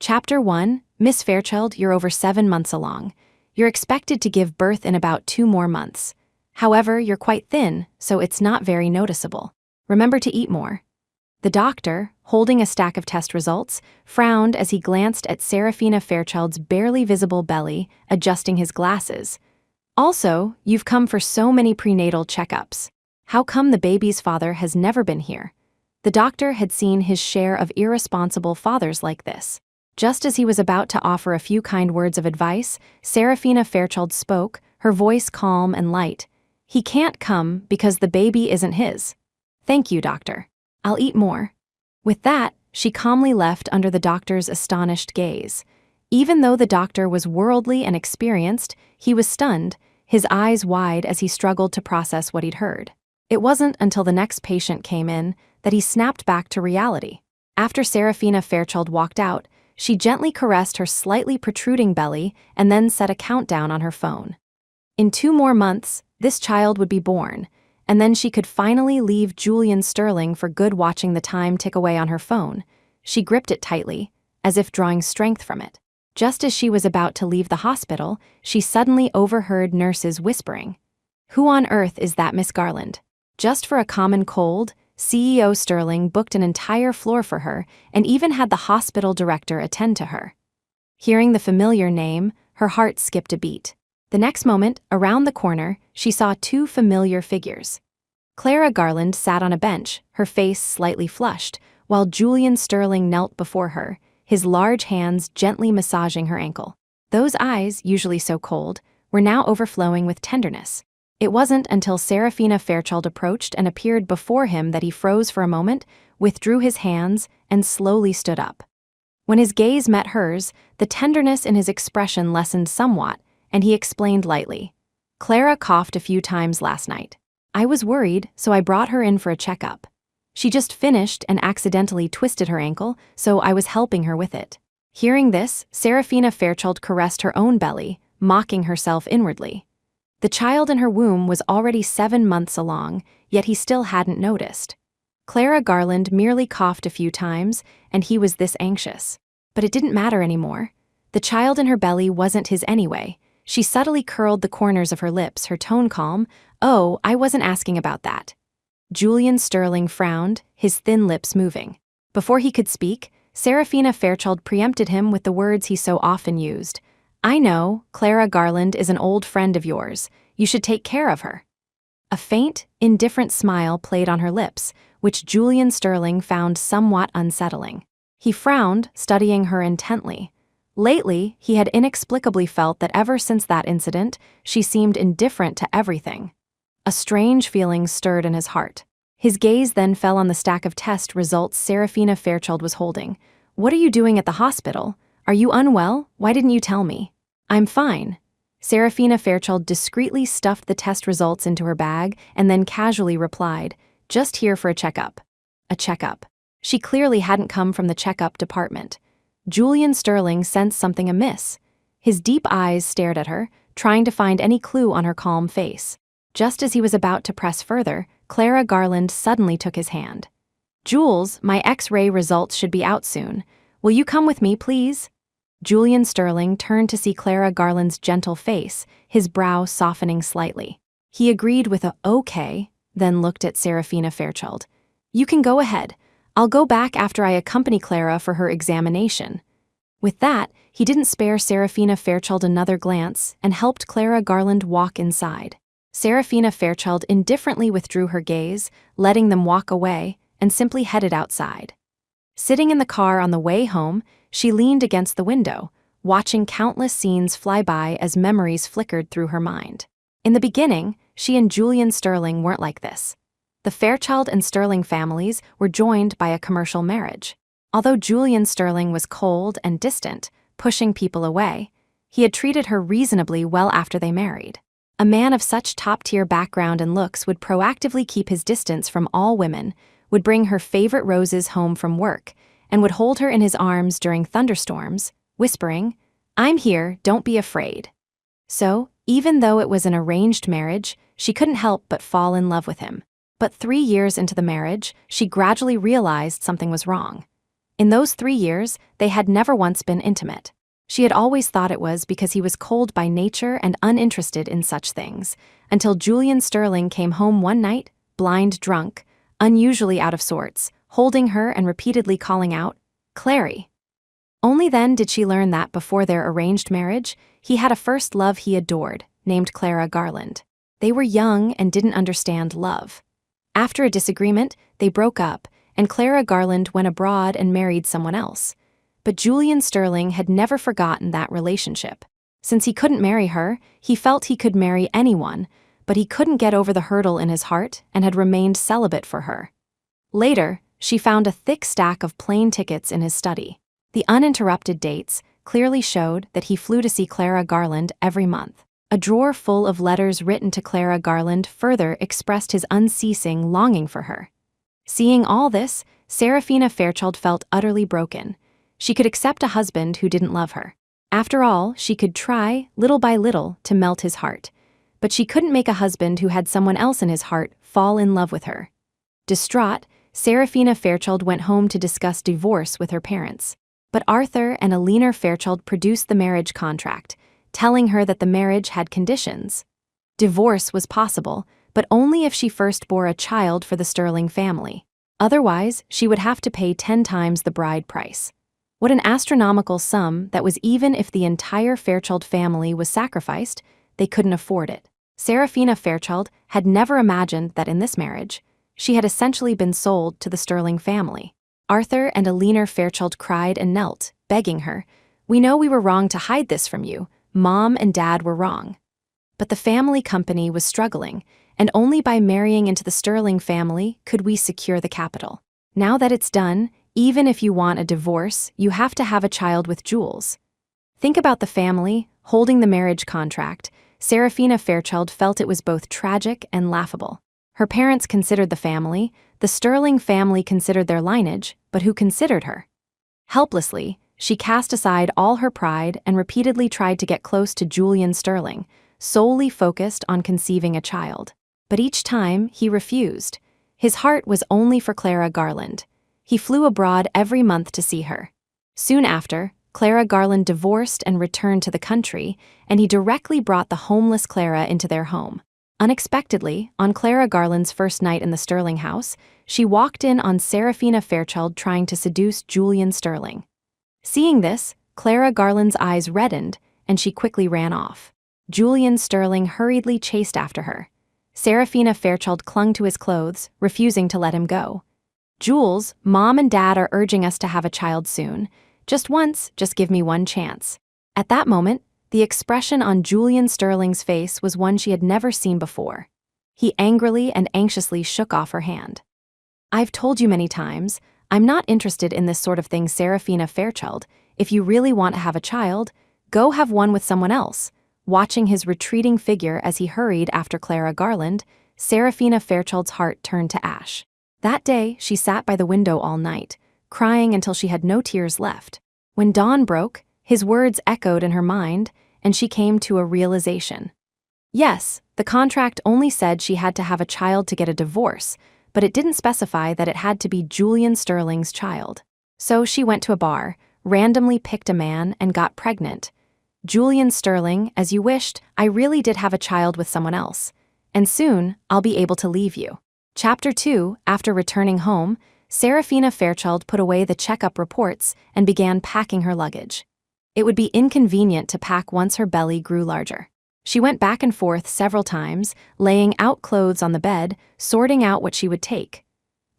Chapter 1, Miss Fairchild, you're over 7 months along. You're expected to give birth in about 2 more months. However, you're quite thin, so it's not very noticeable. Remember to eat more. The doctor, holding a stack of test results, frowned as he glanced at Serafina Fairchild's barely visible belly, adjusting his glasses. Also, you've come for so many prenatal checkups. How come the baby's father has never been here? The doctor had seen his share of irresponsible fathers like this. Just as he was about to offer a few kind words of advice, Serafina Fairchild spoke, her voice calm and light. He can't come because the baby isn't his. Thank you, doctor. I'll eat more. With that, she calmly left under the doctor's astonished gaze. Even though the doctor was worldly and experienced, he was stunned, his eyes wide as he struggled to process what he'd heard. It wasn't until the next patient came in that he snapped back to reality. After Serafina Fairchild walked out, she gently caressed her slightly protruding belly and then set a countdown on her phone. In 2 more months, this child would be born, and then she could finally leave Julian Sterling for good. Watching the time tick away on her phone, she gripped it tightly, as if drawing strength from it. Just as she was about to leave the hospital, she suddenly overheard nurses whispering. "Who on earth is that Miss Garland? Just for a common cold, CEO Sterling booked an entire floor for her and even had the hospital director attend to her." Hearing the familiar name, her heart skipped a beat. The next moment, around the corner, she saw 2 familiar figures. Clara Garland sat on a bench, her face slightly flushed, while Julian Sterling knelt before her, his large hands gently massaging her ankle. Those eyes, usually so cold, were now overflowing with tenderness. It wasn't until Serafina Fairchild approached and appeared before him that he froze for a moment, withdrew his hands, and slowly stood up. When his gaze met hers, the tenderness in his expression lessened somewhat, and he explained lightly. "Clara coughed a few times last night. I was worried, so I brought her in for a checkup. She just finished and accidentally twisted her ankle, so I was helping her with it." Hearing this, Serafina Fairchild caressed her own belly, mocking herself inwardly. The child in her womb was already 7 months along, yet he still hadn't noticed. Clara Garland merely coughed a few times, and he was this anxious. But it didn't matter anymore. The child in her belly wasn't his anyway. She subtly curled the corners of her lips, her tone calm. "Oh, I wasn't asking about that." Julian Sterling frowned, his thin lips moving. Before he could speak, Serafina Fairchild preempted him with the words he so often used. "I know, Clara Garland is an old friend of yours. You should take care of her." A faint, indifferent smile played on her lips, which Julian Sterling found somewhat unsettling. He frowned, studying her intently. Lately, he had inexplicably felt that ever since that incident, she seemed indifferent to everything. A strange feeling stirred in his heart. His gaze then fell on the stack of test results Serafina Fairchild was holding. "What are you doing at the hospital? Are you unwell? Why didn't you tell me?" "I'm fine." Serafina Fairchild discreetly stuffed the test results into her bag and then casually replied, "Just here for a checkup." A checkup. She clearly hadn't come from the checkup department. Julian Sterling sensed something amiss. His deep eyes stared at her, trying to find any clue on her calm face. Just as he was about to press further, Clara Garland suddenly took his hand. "Jules, my X-ray results should be out soon. Will you come with me, please?" Julian Sterling turned to see Clara Garland's gentle face, his brow softening slightly. He agreed with a "okay," then looked at Serafina Fairchild. "You can go ahead. I'll go back after I accompany Clara for her examination." With that, he didn't spare Serafina Fairchild another glance and helped Clara Garland walk inside. Serafina Fairchild indifferently withdrew her gaze, letting them walk away, and simply headed outside. Sitting in the car on the way home, she leaned against the window, watching countless scenes fly by as memories flickered through her mind. In the beginning, she and Julian Sterling weren't like this. The Fairchild and Sterling families were joined by a commercial marriage. Although Julian Sterling was cold and distant, pushing people away, he had treated her reasonably well after they married. A man of such top-tier background and looks would proactively keep his distance from all women, would bring her favorite roses home from work, and would hold her in his arms during thunderstorms, whispering, "I'm here, don't be afraid." So, even though it was an arranged marriage, she couldn't help but fall in love with him. But 3 years into the marriage, she gradually realized something was wrong. In those 3 years, they had never once been intimate. She had always thought it was because he was cold by nature and uninterested in such things, until Julian Sterling came home one night, blind drunk, unusually out of sorts, holding her and repeatedly calling out, "Clary." Only then did she learn that before their arranged marriage, he had a first love he adored, named Clara Garland. They were young and didn't understand love. After a disagreement, they broke up, and Clara Garland went abroad and married someone else. But Julian Sterling had never forgotten that relationship. Since he couldn't marry her, he felt he could marry anyone, but he couldn't get over the hurdle in his heart and had remained celibate for her. Later, she found a thick stack of plane tickets in his study. The uninterrupted dates clearly showed that he flew to see Clara Garland every month. A drawer full of letters written to Clara Garland further expressed his unceasing longing for her. Seeing all this, Serafina Fairchild felt utterly broken. She could accept a husband who didn't love her. After all, she could try, little by little, to melt his heart. But she couldn't make a husband who had someone else in his heart fall in love with her. Distraught, Serafina Fairchild went home to discuss divorce with her parents. But Arthur and Alina Fairchild produced the marriage contract, telling her that the marriage had conditions. Divorce was possible, but only if she first bore a child for the Sterling family. Otherwise, she would have to pay 10 times the bride price. What an astronomical sum that was. Even if the entire Fairchild family was sacrificed, they couldn't afford it. Serafina Fairchild had never imagined that in this marriage, she had essentially been sold to the Sterling family. Arthur and Alina Fairchild cried and knelt, begging her, "We know we were wrong to hide this from you. Mom and Dad were wrong." But the family company was struggling, and only by marrying into the Sterling family could we secure the capital. Now that it's done, even if you want a divorce, you have to have a child with Jules. Think about the family holding the marriage contract. Serafina Fairchild felt it was both tragic and laughable. Her parents considered the family, the Sterling family considered their lineage, but who considered her? Helplessly, she cast aside all her pride and repeatedly tried to get close to Julian Sterling, solely focused on conceiving a child. But each time, he refused. His heart was only for Clara Garland. He flew abroad every month to see her. Soon after, Clara Garland divorced and returned to the country, and he directly brought the homeless Clara into their home. Unexpectedly, on Clara Garland's first night in the Sterling house, she walked in on Serafina Fairchild trying to seduce Julian Sterling. Seeing this, Clara Garland's eyes reddened, and she quickly ran off. Julian Sterling hurriedly chased after her. Serafina Fairchild clung to his clothes, refusing to let him go. "Jules, Mom and Dad are urging us to have a child soon. Just once, just give me one chance." At that moment, the expression on Julian Sterling's face was one she had never seen before. He angrily and anxiously shook off her hand. "I've told you many times, I'm not interested in this sort of thing, Serafina Fairchild. If you really want to have a child, go have one with someone else." Watching his retreating figure as he hurried after Clara Garland, Serafina Fairchild's heart turned to ash. That day, she sat by the window all night, crying until she had no tears left. When dawn broke, his words echoed in her mind, and she came to a realization. Yes, the contract only said she had to have a child to get a divorce, but it didn't specify that it had to be Julian Sterling's child. So she went to a bar, randomly picked a man, and got pregnant. "Julian Sterling, as you wished, I really did have a child with someone else. And soon, I'll be able to leave you." Chapter 2, after returning home, Serafina Fairchild put away the checkup reports and began packing her luggage. It would be inconvenient to pack once her belly grew larger. She went back and forth several times, laying out clothes on the bed, sorting out what she would take.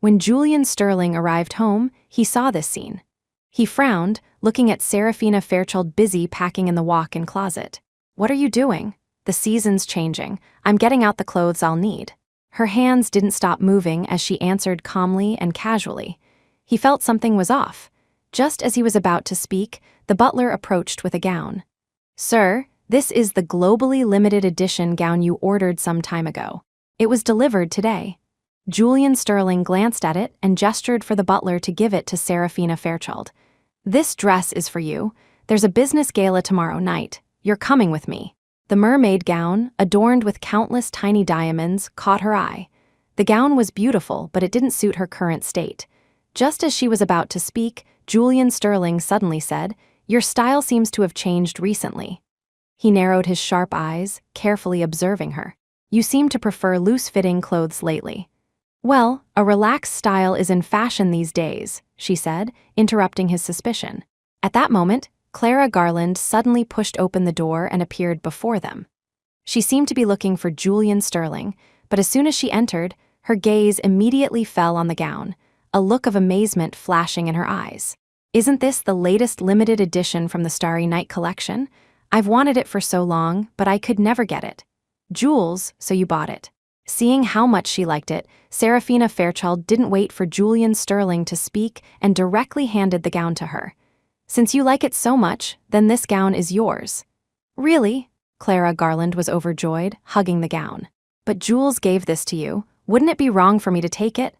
When Julian Sterling arrived home, he saw this scene. He frowned, looking at Serafina Fairchild busy packing in the walk-in closet. "What are you doing?" "The season's changing. I'm getting out the clothes I'll need." Her hands didn't stop moving as she answered calmly and casually. He felt something was off. Just as he was about to speak, the butler approached with a gown. "Sir, this is the globally limited edition gown you ordered some time ago. It was delivered today." Julian Sterling glanced at it and gestured for the butler to give it to Serafina Fairchild. "This dress is for you. There's a business gala tomorrow night. You're coming with me." The mermaid gown, adorned with countless tiny diamonds, caught her eye. The gown was beautiful, but it didn't suit her current state. Just as she was about to speak, Julian Sterling suddenly said, "Your style seems to have changed recently." He narrowed his sharp eyes, carefully observing her. "You seem to prefer loose-fitting clothes lately." "Well, a relaxed style is in fashion these days," she said, interrupting his suspicion. At that moment, Clara Garland suddenly pushed open the door and appeared before them. She seemed to be looking for Julian Sterling, but as soon as she entered, her gaze immediately fell on the gown, a look of amazement flashing in her eyes. "Isn't this the latest limited edition from the Starry Night collection? I've wanted it for so long, but I could never get it." "Jules, so you bought it." Seeing how much she liked it, Serafina Fairchild didn't wait for Julian Sterling to speak and directly handed the gown to her. "Since you like it so much, then this gown is yours." "Really?" Clara Garland was overjoyed, hugging the gown. "But Jules gave this to you. Wouldn't it be wrong for me to take it?"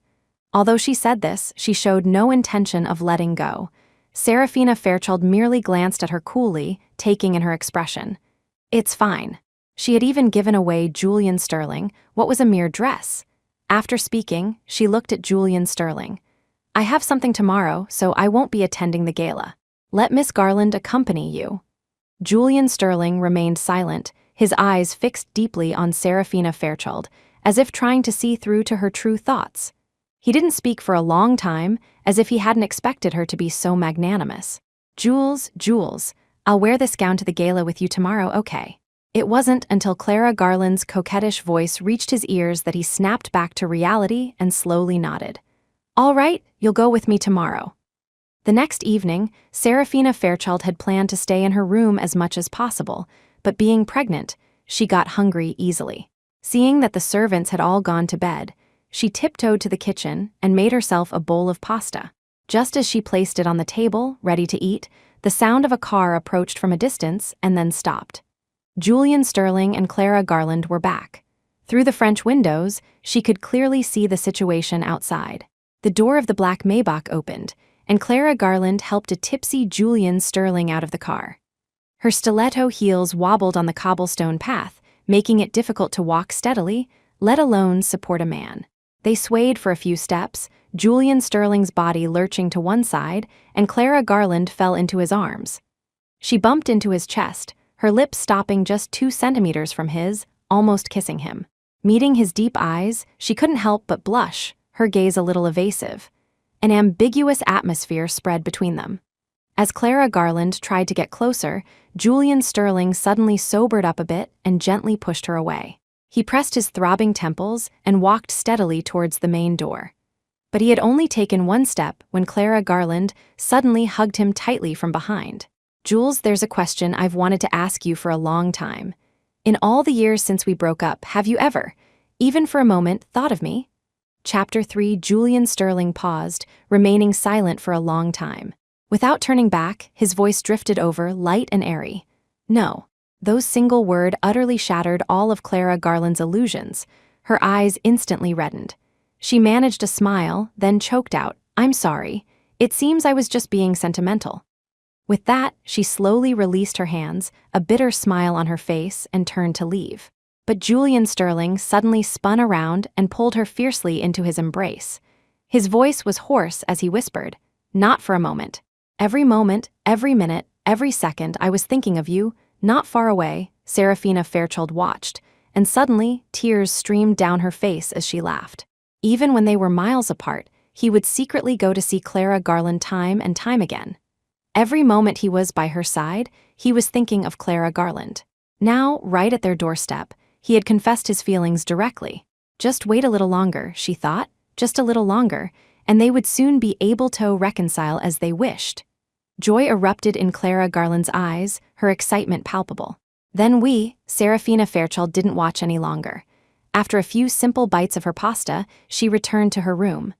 Although she said this, she showed no intention of letting go. Serafina Fairchild merely glanced at her coolly, taking in her expression. "It's fine." She had even given away Julian Sterling what was a mere dress. After speaking, she looked at Julian Sterling. "I have something tomorrow, so I won't be attending the gala. Let Miss Garland accompany you." Julian Sterling remained silent, his eyes fixed deeply on Serafina Fairchild, as if trying to see through to her true thoughts. He didn't speak for a long time, as if he hadn't expected her to be so magnanimous. Jules, I'll wear this gown to the gala with you tomorrow, okay?" It wasn't until Clara Garland's coquettish voice reached his ears that he snapped back to reality and slowly nodded. "All right, you'll go with me tomorrow." The next evening, Serafina Fairchild had planned to stay in her room as much as possible, but being pregnant, she got hungry easily. Seeing that the servants had all gone to bed, she tiptoed to the kitchen and made herself a bowl of pasta. Just as she placed it on the table, ready to eat, the sound of a car approached from a distance and then stopped. Julian Sterling and Clara Garland were back. Through the French windows, she could clearly see the situation outside. The door of the black Maybach opened, and Clara Garland helped a tipsy Julian Sterling out of the car. Her stiletto heels wobbled on the cobblestone path, making it difficult to walk steadily, let alone support a man. They swayed for a few steps, Julian Sterling's body lurching to one side, and Clara Garland fell into his arms. She bumped into his chest, her lips stopping just 2 centimeters from his, almost kissing him. Meeting his deep eyes, she couldn't help but blush, her gaze a little evasive. An ambiguous atmosphere spread between them. As Clara Garland tried to get closer, Julian Sterling suddenly sobered up a bit and gently pushed her away. He pressed his throbbing temples and walked steadily towards the main door. But he had only taken one step when Clara Garland suddenly hugged him tightly from behind. "Jules, there's a question I've wanted to ask you for a long time. In all the years since we broke up, have you ever, even for a moment, thought of me?" Chapter 3. Julian Sterling paused, remaining silent for a long time. Without turning back, his voice drifted over, light and airy. "No." Those single word utterly shattered all of Clara Garland's illusions. Her eyes instantly reddened. She managed a smile, then choked out, "I'm sorry. It seems I was just being sentimental." With that, she slowly released her hands, a bitter smile on her face, and turned to leave. But Julian Sterling suddenly spun around and pulled her fiercely into his embrace. His voice was hoarse as he whispered, "Not for a moment. Every moment, every minute, every second I was thinking of you, not far away." Serafina Fairchild watched, and suddenly tears streamed down her face as she laughed. Even when they were miles apart, he would secretly go to see Clara Garland time and time again. Every moment he was by her side, he was thinking of Clara Garland. Now, right at their doorstep, he had confessed his feelings directly. Just wait a little longer, she thought, just a little longer, and they would soon be able to reconcile as they wished. Joy erupted in Clara Garland's eyes, her excitement palpable. Then Serafina Fairchild didn't watch any longer. After a few simple bites of her pasta, she returned to her room.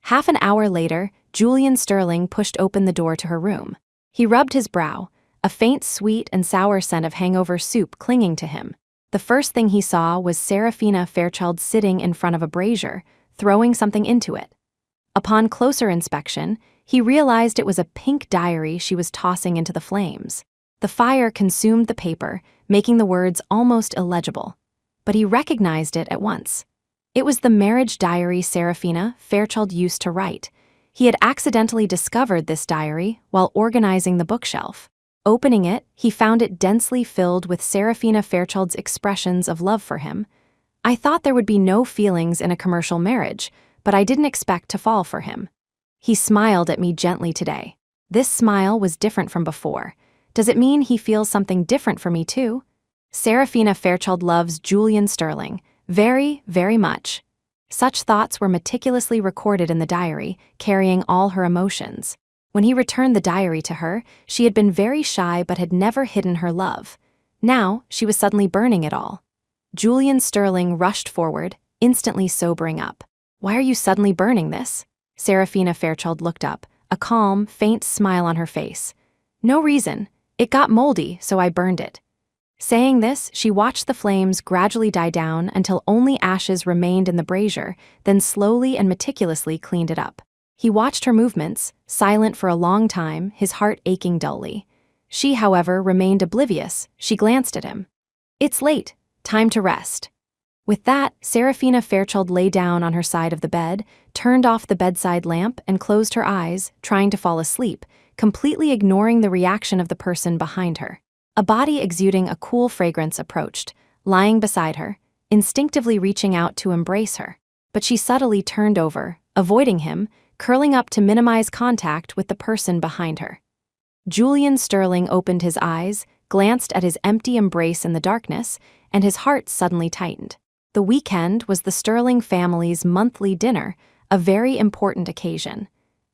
Half an hour later, Julian Sterling pushed open the door to her room. He rubbed his brow, a faint sweet and sour scent of hangover soup clinging to him. The first thing he saw was Serafina Fairchild sitting in front of a brazier, throwing something into it. Upon closer inspection, he realized it was a pink diary she was tossing into the flames. The fire consumed the paper, making the words almost illegible. But he recognized it at once. It was the marriage diary Serafina Fairchild used to write. He had accidentally discovered this diary while organizing the bookshelf. Opening it, he found it densely filled with Serafina Fairchild's expressions of love for him. I thought there would be no feelings in a commercial marriage, but I didn't expect to fall for him. He smiled at me gently today. This smile was different from before. Does it mean he feels something different for me too? Serafina Fairchild loves Julian Sterling very, very much. Such thoughts were meticulously recorded in the diary, carrying all her emotions. When he returned the diary to her, she had been very shy but had never hidden her love. Now, she was suddenly burning it all. Julian Sterling rushed forward, instantly sobering up. "Why are you suddenly burning this?" Serafina Fairchild looked up, a calm, faint smile on her face. "No reason. It got moldy, so I burned it." Saying this, she watched the flames gradually die down until only ashes remained in the brazier, then slowly and meticulously cleaned it up. He watched her movements, silent for a long time, his heart aching dully. She, however, remained oblivious. She glanced at him. "It's late. Time to rest." With that, Serafina Fairchild lay down on her side of the bed, turned off the bedside lamp, and closed her eyes, trying to fall asleep, completely ignoring the reaction of the person behind her. A body exuding a cool fragrance approached, lying beside her, instinctively reaching out to embrace her. But she subtly turned over, avoiding him, curling up to minimize contact with the person behind her. Julian Sterling opened his eyes, glanced at his empty embrace in the darkness, and his heart suddenly tightened. The weekend was the Sterling family's monthly dinner, a very important occasion.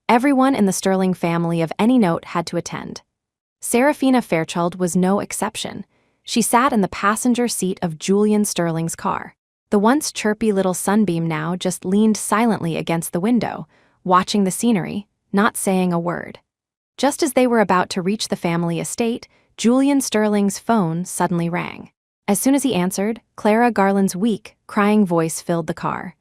Everyone in the Sterling family of any note had to attend. Serafina Fairchild was no exception. She sat in the passenger seat of Julian Sterling's car. The once chirpy little sunbeam now just leaned silently against the window, watching the scenery, not saying a word. Just as they were about to reach the family estate, Julian Sterling's phone suddenly rang. As soon as he answered, Clara Garland's weak, crying voice filled the car.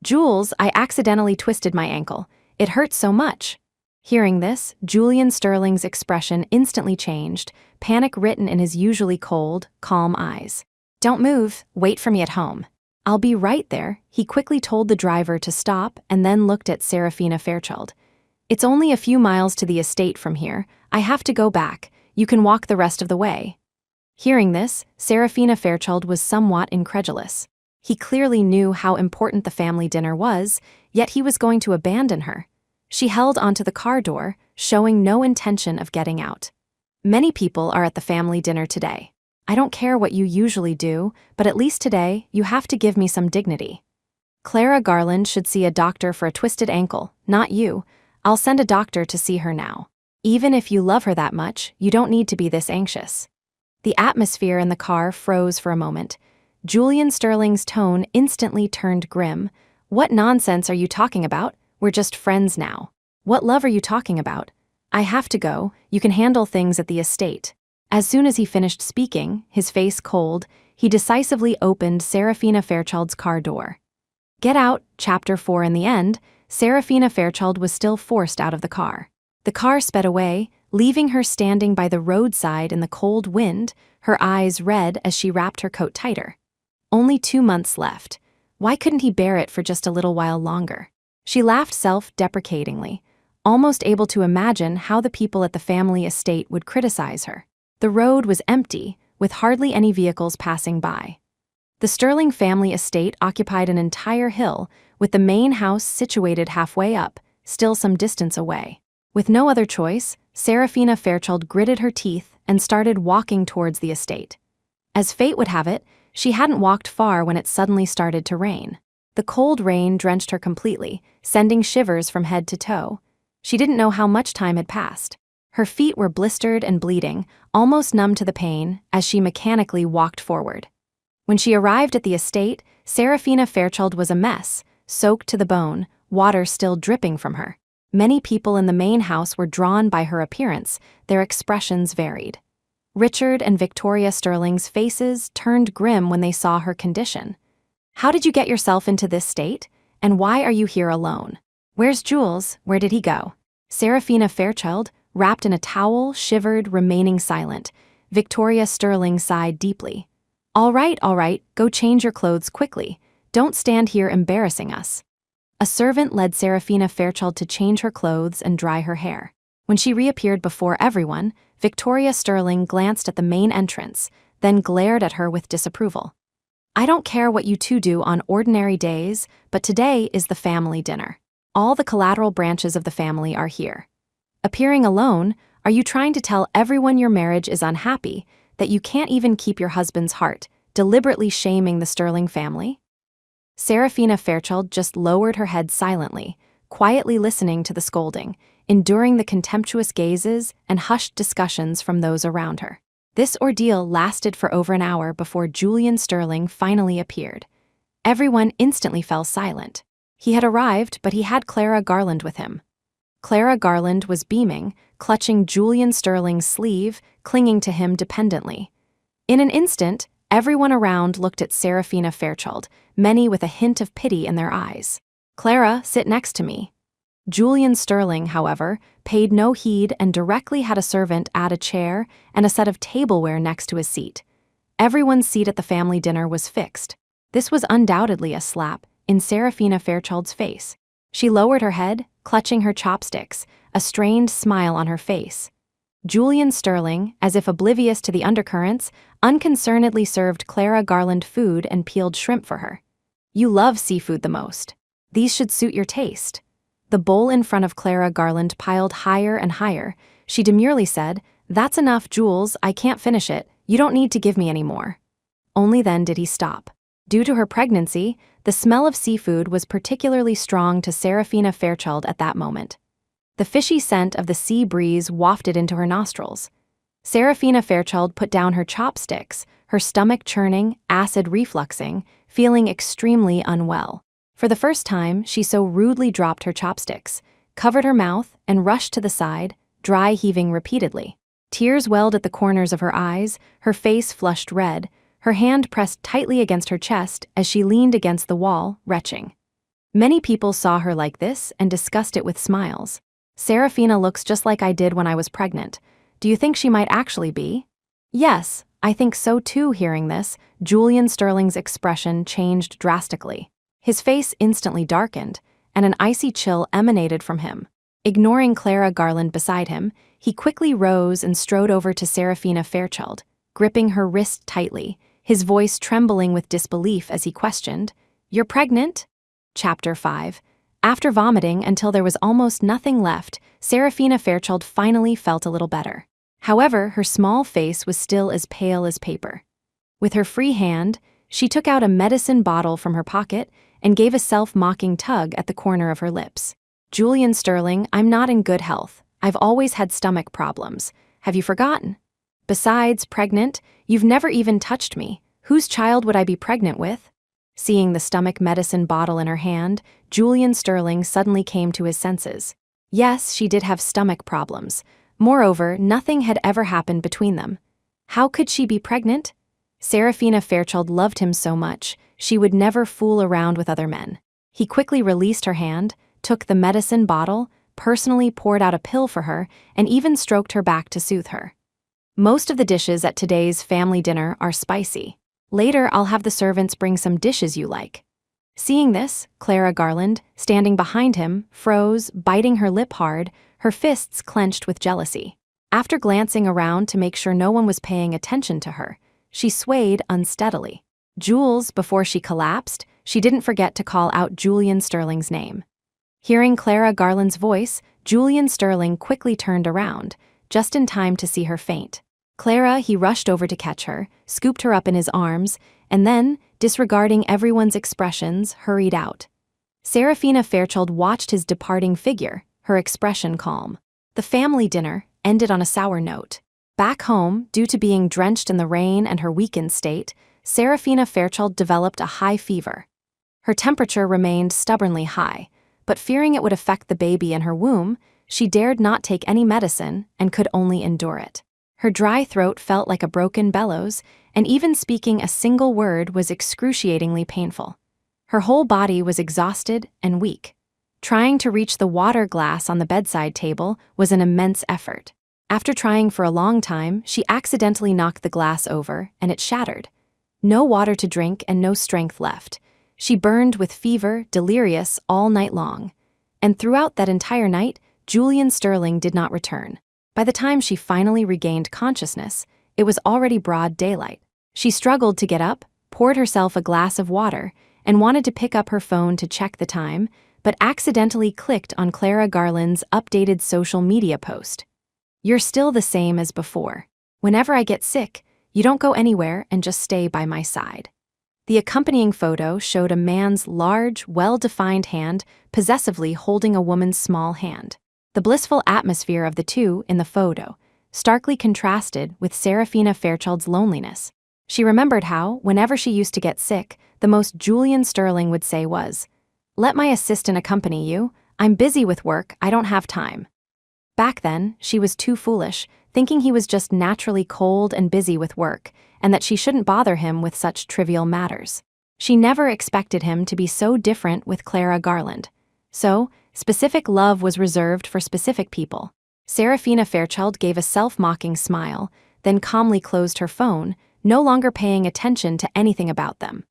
"Jules, I accidentally twisted my ankle. It hurts so much." Hearing this, Julian Sterling's expression instantly changed, panic written in his usually cold, calm eyes. "Don't move, wait for me at home." "I'll be right there," he quickly told the driver to stop and then looked at Serafina Fairchild. "It's only a few miles to the estate from here. I have to go back. You can walk the rest of the way." Hearing this, Serafina Fairchild was somewhat incredulous. He clearly knew how important the family dinner was, yet he was going to abandon her. She held onto the car door, showing no intention of getting out. "Many people are at the family dinner today. I don't care what you usually do, but at least today, you have to give me some dignity. Clara Garland should see a doctor for a twisted ankle, not you. I'll send a doctor to see her now. Even if you love her that much, you don't need to be this anxious." The atmosphere in the car froze for a moment. Julian Sterling's tone instantly turned grim. "What nonsense are you talking about? We're just friends now. What love are you talking about? I have to go. You can handle things at the estate." As soon as he finished speaking, his face cold, he decisively opened Serafina Fairchild's car door. Get out, Chapter 4. In the end, Serafina Fairchild was still forced out of the car. The car sped away, leaving her standing by the roadside in the cold wind, her eyes red as she wrapped her coat tighter. Only 2 months left. Why couldn't he bear it for just a little while longer? She laughed self-deprecatingly, almost able to imagine how the people at the family estate would criticize her. The road was empty, with hardly any vehicles passing by. The Sterling family estate occupied an entire hill, with the main house situated halfway up, still some distance away. With no other choice, Serafina Fairchild gritted her teeth and started walking towards the estate. As fate would have it, she hadn't walked far when it suddenly started to rain. The cold rain drenched her completely, sending shivers from head to toe. She didn't know how much time had passed. Her feet were blistered and bleeding, almost numb to the pain, as she mechanically walked forward. When she arrived at the estate, Serafina Fairchild was a mess, soaked to the bone, water still dripping from her. Many people in the main house were drawn by her appearance, their expressions varied. Richard and Victoria Sterling's faces turned grim when they saw her condition. "How did you get yourself into this state? And why are you here alone? Where's Jules? Where did he go?" Serafina Fairchild, wrapped in a towel, shivered, remaining silent. Victoria Sterling sighed deeply. All right, go change your clothes quickly. Don't stand here embarrassing us." A servant led Serafina Fairchild to change her clothes and dry her hair. When she reappeared before everyone, Victoria Sterling glanced at the main entrance, then glared at her with disapproval. "I don't care what you two do on ordinary days, but today is the family dinner. All the collateral branches of the family are here. Appearing alone, are you trying to tell everyone your marriage is unhappy, that you can't even keep your husband's heart, deliberately shaming the Sterling family?" Serafina Fairchild just lowered her head silently, quietly listening to the scolding, enduring the contemptuous gazes and hushed discussions from those around her. This ordeal lasted for over an hour before Julian Sterling finally appeared. Everyone instantly fell silent. He had arrived, but he had Clara Garland with him. Clara Garland was beaming, clutching Julian Sterling's sleeve, clinging to him dependently. In an instant, everyone around looked at Serafina Fairchild, many with a hint of pity in their eyes. "Clara, sit next to me." Julian Sterling, however, paid no heed and directly had a servant add a chair and a set of tableware next to his seat. Everyone's seat at the family dinner was fixed. This was undoubtedly a slap in Serafina Fairchild's face. She lowered her head, clutching her chopsticks, a strained smile on her face. Julian Sterling, as if oblivious to the undercurrents, unconcernedly served Clara Garland food and peeled shrimp for her. "You love seafood the most. These should suit your taste." The bowl in front of Clara Garland piled higher and higher. She demurely said, "That's enough, Jules, I can't finish it. You don't need to give me any more." Only then did he stop. Due to her pregnancy, the smell of seafood was particularly strong to Serafina Fairchild at that moment. The fishy scent of the sea breeze wafted into her nostrils. Serafina Fairchild put down her chopsticks, her stomach churning, acid refluxing, feeling extremely unwell. For the first time, she so rudely dropped her chopsticks, covered her mouth, and rushed to the side, dry heaving repeatedly. Tears welled at the corners of her eyes, her face flushed red, her hand pressed tightly against her chest as she leaned against the wall, retching. Many people saw her like this and discussed it with smiles. "Serafina looks just like I did when I was pregnant. Do you think she might actually be?" "Yes, I think so too." Hearing this, Julian Sterling's expression changed drastically. His face instantly darkened, and an icy chill emanated from him. Ignoring Clara Garland beside him, he quickly rose and strode over to Serafina Fairchild, gripping her wrist tightly, his voice trembling with disbelief as he questioned, "You're pregnant?" Chapter 5. After vomiting until there was almost nothing left, Serafina Fairchild finally felt a little better. However, her small face was still as pale as paper. With her free hand, she took out a medicine bottle from her pocket and gave a self-mocking tug at the corner of her lips. "Julian Sterling, I'm not in good health. I've always had stomach problems. Have you forgotten? Besides, pregnant, you've never even touched me. Whose child would I be pregnant with?" Seeing the stomach medicine bottle in her hand, Julian Sterling suddenly came to his senses. Yes, she did have stomach problems. Moreover, nothing had ever happened between them. How could she be pregnant? Serafina Fairchild loved him so much, she would never fool around with other men. He quickly released her hand, took the medicine bottle, personally poured out a pill for her, and even stroked her back to soothe her. "Most of the dishes at today's family dinner are spicy. Later, I'll have the servants bring some dishes you like." Seeing this, Clara Garland, standing behind him, froze, biting her lip hard, her fists clenched with jealousy. After glancing around to make sure no one was paying attention to her, she swayed unsteadily. Jules, before she collapsed, she didn't forget to call out Julian Sterling's name. Hearing Clara Garland's voice, Julian Sterling quickly turned around, just in time to see her faint. "Clara," he rushed over to catch her, scooped her up in his arms, and then, disregarding everyone's expressions, hurried out. Serafina Fairchild watched his departing figure, her expression calm. The family dinner ended on a sour note. Back home, due to being drenched in the rain and her weakened state, Serafina Fairchild developed a high fever. Her temperature remained stubbornly high, but fearing it would affect the baby in her womb, she dared not take any medicine and could only endure it. Her dry throat felt like a broken bellows, and even speaking a single word was excruciatingly painful. Her whole body was exhausted and weak. Trying to reach the water glass on the bedside table was an immense effort. After trying for a long time, she accidentally knocked the glass over, and it shattered. No water to drink and no strength left. She burned with fever, delirious, all night long. And throughout that entire night, Julian Sterling did not return. By the time she finally regained consciousness, it was already broad daylight. She struggled to get up, poured herself a glass of water, and wanted to pick up her phone to check the time, but accidentally clicked on Clara Garland's updated social media post. "You're still the same as before. Whenever I get sick, you don't go anywhere and just stay by my side." The accompanying photo showed a man's large, well-defined hand possessively holding a woman's small hand. The blissful atmosphere of the two in the photo starkly contrasted with Serafina Fairchild's loneliness. She remembered how, whenever she used to get sick, the most Julian Sterling would say was, "Let my assistant accompany you. I'm busy with work, I don't have time." Back then, she was too foolish, thinking he was just naturally cold and busy with work, and that she shouldn't bother him with such trivial matters. She never expected him to be so different with Clara Garland. So, specific love was reserved for specific people. Serafina Fairchild gave a self-mocking smile, then calmly closed her phone, no longer paying attention to anything about them.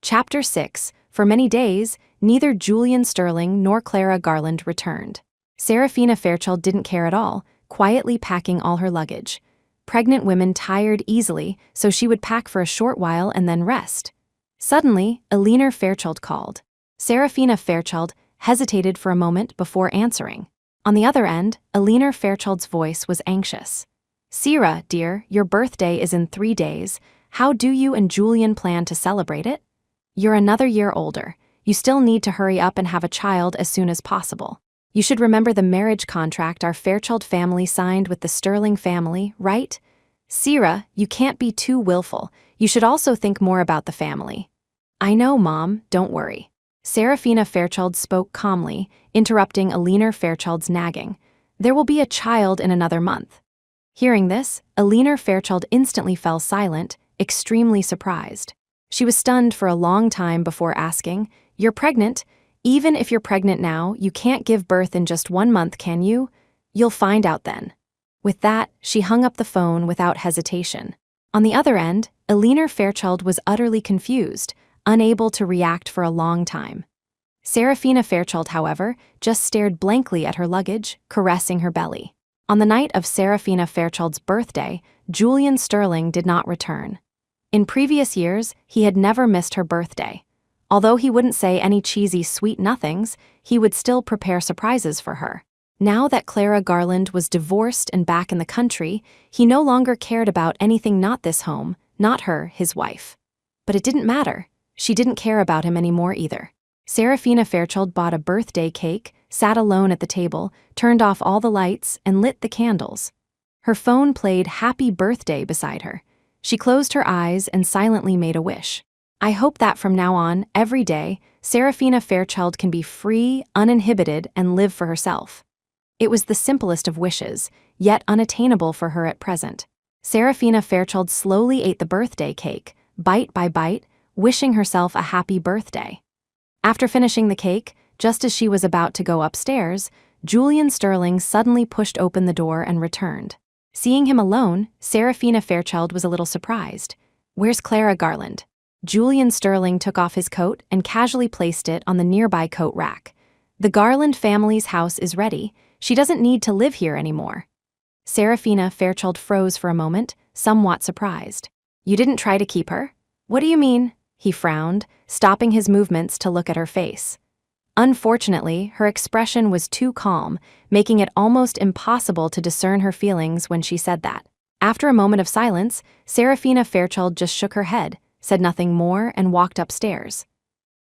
Chapter 6. For many days, neither Julian Sterling nor Clara Garland returned. Serafina Fairchild didn't care at all, quietly packing all her luggage. Pregnant women tired easily, so she would pack for a short while and then rest. Suddenly, Eleanor Fairchild called. Serafina Fairchild hesitated for a moment before answering. On the other end, Eleanor Fairchild's voice was anxious. "Sierra, dear, your birthday is in 3 days. How do you and Julian plan to celebrate it? You're another year older. You still need to hurry up and have a child as soon as possible. You should remember the marriage contract our Fairchild family signed with the Sterling family, right? Sierra, you can't be too willful. You should also think more about the family." "I know, Mom, don't worry." Serafina Fairchild spoke calmly, interrupting Eleanor Fairchild's nagging. "There will be a child in another month." Hearing this, Eleanor Fairchild instantly fell silent, extremely surprised. She was stunned for a long time before asking, "You're pregnant? Even if you're pregnant now, you can't give birth in just 1 month, can you? You'll find out then." With that, she hung up the phone without hesitation. On the other end, Eleanor Fairchild was utterly confused, unable to react for a long time. Serafina Fairchild, however, just stared blankly at her luggage, caressing her belly. On the night of Serafina Fairchild's birthday, Julian Sterling did not return. In previous years, he had never missed her birthday. Although he wouldn't say any cheesy sweet nothings, he would still prepare surprises for her. Now that Clara Garland was divorced and back in the country, he no longer cared about anything not this home, not her, his wife. But it didn't matter. She didn't care about him anymore either. Serafina Fairchild bought a birthday cake, sat alone at the table, turned off all the lights, and lit the candles. Her phone played Happy Birthday beside her. She closed her eyes and silently made a wish. "I hope that from now on, every day, Serafina Fairchild can be free, uninhibited, and live for herself." It was the simplest of wishes, yet unattainable for her at present. Serafina Fairchild slowly ate the birthday cake, bite by bite, wishing herself a happy birthday. After finishing the cake, just as she was about to go upstairs, Julian Sterling suddenly pushed open the door and returned. Seeing him alone, Serafina Fairchild was a little surprised. "Where's Clara Garland?" Julian Sterling took off his coat and casually placed it on the nearby coat rack. "The Garland family's house is ready. She doesn't need to live here anymore." Serafina Fairchild froze for a moment, somewhat surprised. "You didn't try to keep her?" "What do you mean?" He frowned, stopping his movements to look at her face. Unfortunately, her expression was too calm, making it almost impossible to discern her feelings when she said that. After a moment of silence, Serafina Fairchild just shook her head, said nothing more, and walked upstairs.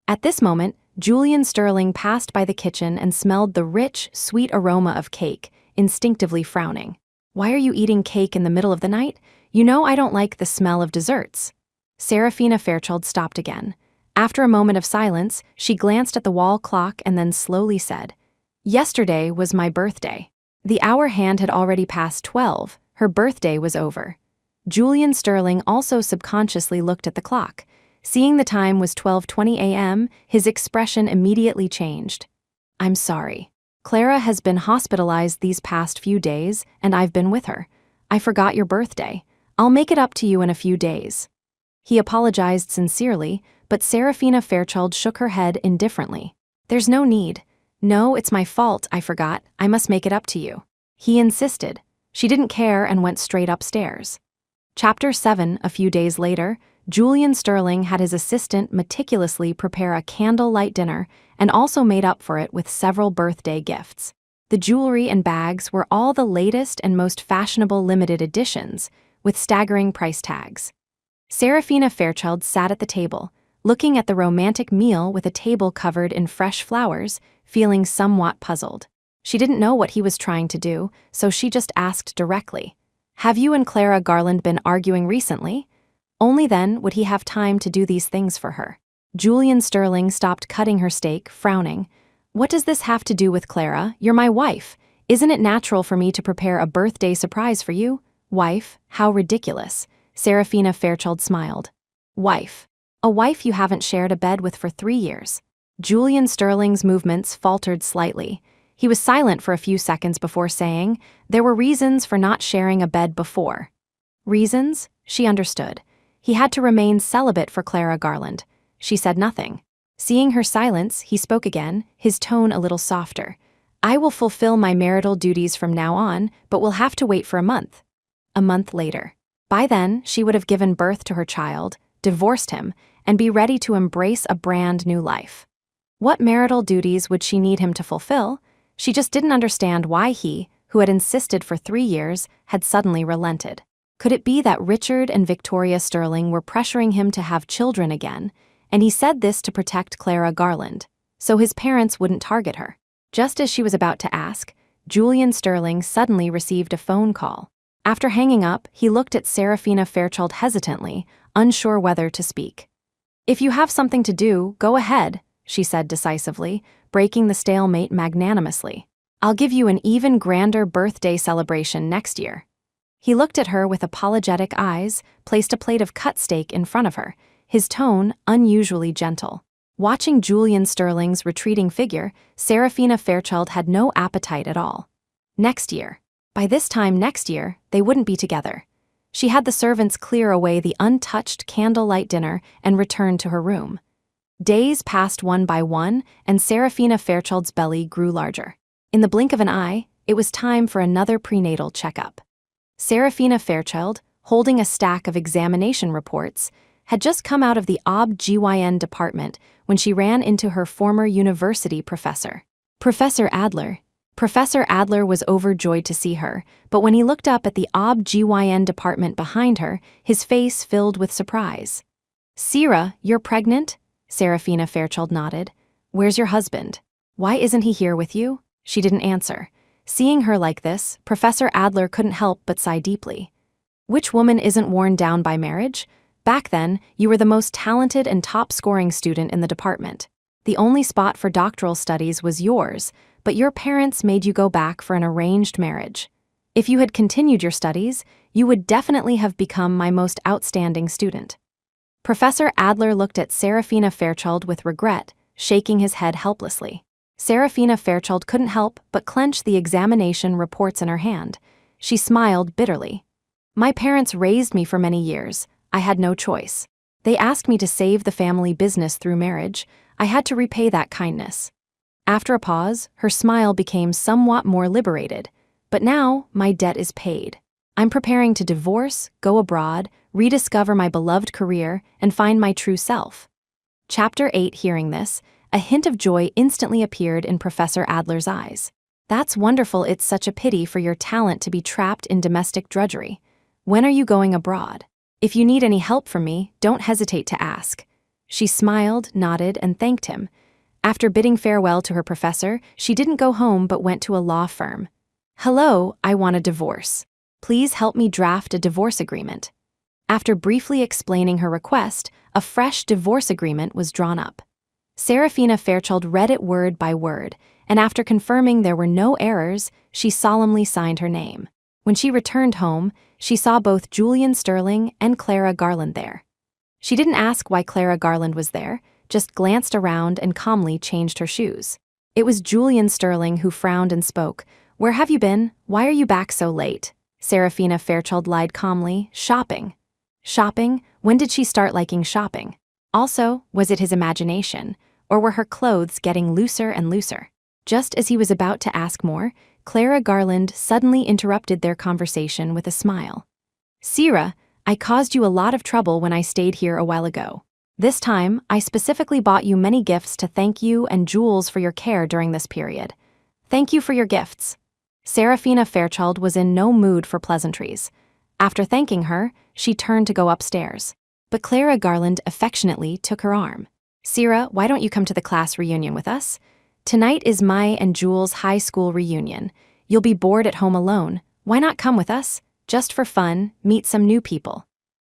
At this moment, Julian Sterling passed by the kitchen and smelled the rich, sweet aroma of cake, instinctively frowning. "Why are you eating cake in the middle of the night? You know I don't like the smell of desserts." Serafina Fairchild stopped again. After a moment of silence, she glanced at the wall clock and then slowly said, "Yesterday was my birthday." The hour hand had already passed 12, her birthday was over. Julian Sterling also subconsciously looked at the clock. Seeing the time was 12:20 a.m., his expression immediately changed. "I'm sorry. Clara has been hospitalized these past few days, and I've been with her. I forgot your birthday. I'll make it up to you in a few days." He apologized sincerely, but Serafina Fairchild shook her head indifferently. There's no need. No, it's my fault, I forgot. I must make it up to you. He insisted. She didn't care and went straight upstairs. Chapter 7. A few days later, Julian Sterling had his assistant meticulously prepare a candlelight dinner and also made up for it with several birthday gifts. The jewelry and bags were all the latest and most fashionable limited editions, with staggering price tags. Serafina Fairchild sat at the table, looking at the romantic meal with a table covered in fresh flowers, feeling somewhat puzzled. She didn't know what he was trying to do, so she just asked directly, "Have you and Clara Garland been arguing recently?" Only then would he have time to do these things for her. Julian Sterling stopped cutting her steak, frowning. "What does this have to do with Clara? You're my wife. Isn't it natural for me to prepare a birthday surprise for you?" "Wife? How ridiculous." Serafina Fairchild smiled. "Wife. A wife you haven't shared a bed with for 3 years." Julian Sterling's movements faltered slightly. He was silent for a few seconds before saying, "There were reasons for not sharing a bed before." Reasons? She understood. He had to remain celibate for Clara Garland. She said nothing. Seeing her silence, he spoke again, his tone a little softer. "I will fulfill my marital duties from now on, but will have to wait for a month." A month later. By then, she would have given birth to her child, divorced him, and be ready to embrace a brand new life. What marital duties would she need him to fulfill? She just didn't understand why he, who had insisted for 3 years, had suddenly relented. Could it be that Richard and Victoria Sterling were pressuring him to have children again, and he said this to protect Clara Garland, so his parents wouldn't target her? Just as she was about to ask, Julian Sterling suddenly received a phone call. After hanging up, he looked at Serafina Fairchild hesitantly, unsure whether to speak. "If you have something to do, go ahead," she said decisively, breaking the stalemate magnanimously. "I'll give you an even grander birthday celebration next year." He looked at her with apologetic eyes, placed a plate of cut steak in front of her, his tone unusually gentle. Watching Julian Sterling's retreating figure, Serafina Fairchild had no appetite at all. Next year. By this time next year, they wouldn't be together. She had the servants clear away the untouched candlelight dinner and returned to her room. Days passed one by one, and Serafina Fairchild's belly grew larger. In the blink of an eye, it was time for another prenatal checkup. Serafina Fairchild, holding a stack of examination reports, had just come out of the OB-GYN department when she ran into her former university professor, Professor Adler. Professor Adler was overjoyed to see her, but when he looked up at the OB-GYN department behind her, his face filled with surprise. "Sira, you're pregnant?" Serafina Fairchild nodded. "Where's your husband? Why isn't he here with you?" She didn't answer. Seeing her like this, Professor Adler couldn't help but sigh deeply. "Which woman isn't worn down by marriage? Back then, you were the most talented and top-scoring student in the department. The only spot for doctoral studies was yours, but your parents made you go back for an arranged marriage. If you had continued your studies, you would definitely have become my most outstanding student." Professor Adler looked at Serafina Fairchild with regret, shaking his head helplessly. Serafina Fairchild couldn't help but clench the examination reports in her hand. She smiled bitterly. "My parents raised me for many years. I had no choice. They asked me to save the family business through marriage. I had to repay that kindness." After a pause, her smile became somewhat more liberated. "But now, my debt is paid. I'm preparing to divorce, go abroad, rediscover my beloved career, and find my true self." Chapter 8. Hearing this, a hint of joy instantly appeared in Professor Adler's eyes. "That's wonderful. It's such a pity for your talent to be trapped in domestic drudgery. When are you going abroad? If you need any help from me, don't hesitate to ask." She smiled, nodded, and thanked him. After bidding farewell to her professor, she didn't go home but went to a law firm. "Hello, I want a divorce. Please help me draft a divorce agreement." After briefly explaining her request, a fresh divorce agreement was drawn up. Serafina Fairchild read it word by word, and after confirming there were no errors, she solemnly signed her name. When she returned home, she saw both Julian Sterling and Clara Garland there. She didn't ask why Clara Garland was there, just glanced around and calmly changed her shoes. It was Julian Sterling who frowned and spoke. "Where have you been? Why are you back so late?" Serafina Fairchild lied calmly, "Shopping." Shopping? When did she start liking shopping? Also, was it his imagination, or were her clothes getting looser and looser? Just as he was about to ask more, Clara Garland suddenly interrupted their conversation with a smile. Sierra, I caused you a lot of trouble when I stayed here a while ago. This time, I specifically bought you many gifts to thank you and Jules for your care during this period. Thank you for your gifts. Serafina Fairchild was in no mood for pleasantries. After thanking her, she turned to go upstairs. But Clara Garland affectionately took her arm. Sierra, why don't you come to the class reunion with us? Tonight is my and Jules' high school reunion. You'll be bored at home alone. Why not come with us? Just for fun, meet some new people.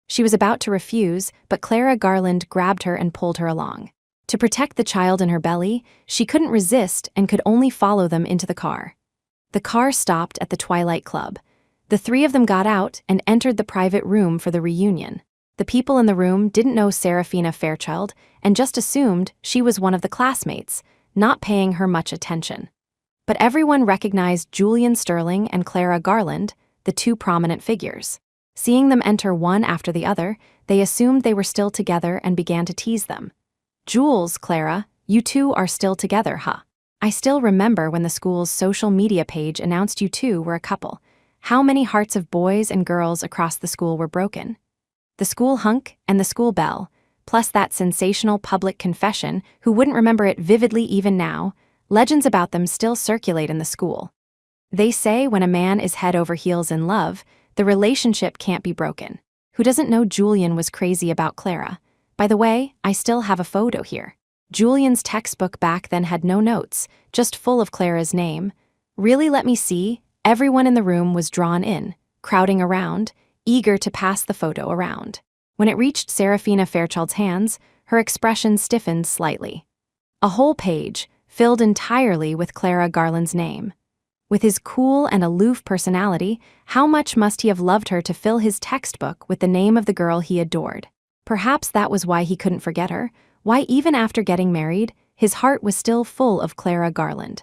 She was about to refuse, but Clara Garland grabbed her and pulled her along. To protect the child in her belly, she couldn't resist and could only follow them into the car. The car stopped at the Twilight Club. The three of them got out and entered the private room for the reunion. The people in the room didn't know Serafina Fairchild and just assumed she was one of the classmates, not paying her much attention. But everyone recognized Julian Sterling and Clara Garland, the two prominent figures. Seeing them enter one after the other, they assumed they were still together and began to tease them. Jules, Clara, you two are still together, huh? I still remember when the school's social media page announced you two were a couple. How many hearts of boys and girls across the school were broken? The school hunk and the school bell, plus that sensational public confession, who wouldn't remember it vividly even now, legends about them still circulate in the school. They say when a man is head over heels in love, the relationship can't be broken. Who doesn't know Julian was crazy about Clara? By the way, I still have a photo here. Julian's textbook back then had no notes, just full of Clara's name. Really, let me see. Everyone in the room was drawn in, crowding around, eager to pass the photo around. When it reached Serafina Fairchild's hands, her expression stiffened slightly. A whole page, filled entirely with Clara Garland's name. With his cool and aloof personality, how much must he have loved her to fill his textbook with the name of the girl he adored? Perhaps that was why he couldn't forget her, why even after getting married, his heart was still full of Clara Garland.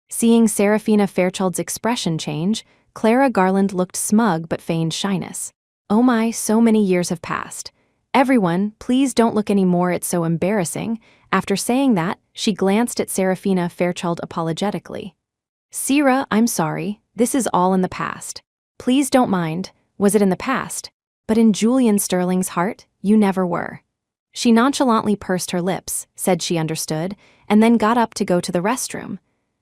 Seeing Serafina Fairchild's expression change, Clara Garland looked smug but feigned shyness. Oh my, so many years have passed. Everyone, please don't look anymore, it's so embarrassing. After saying that, she glanced at Serafina Fairchild apologetically. Sierra, I'm sorry, this is all in the past. Please don't mind, was it in the past? But in Julian Sterling's heart, you never were. She nonchalantly pursed her lips, said she understood, and then got up to go to the restroom.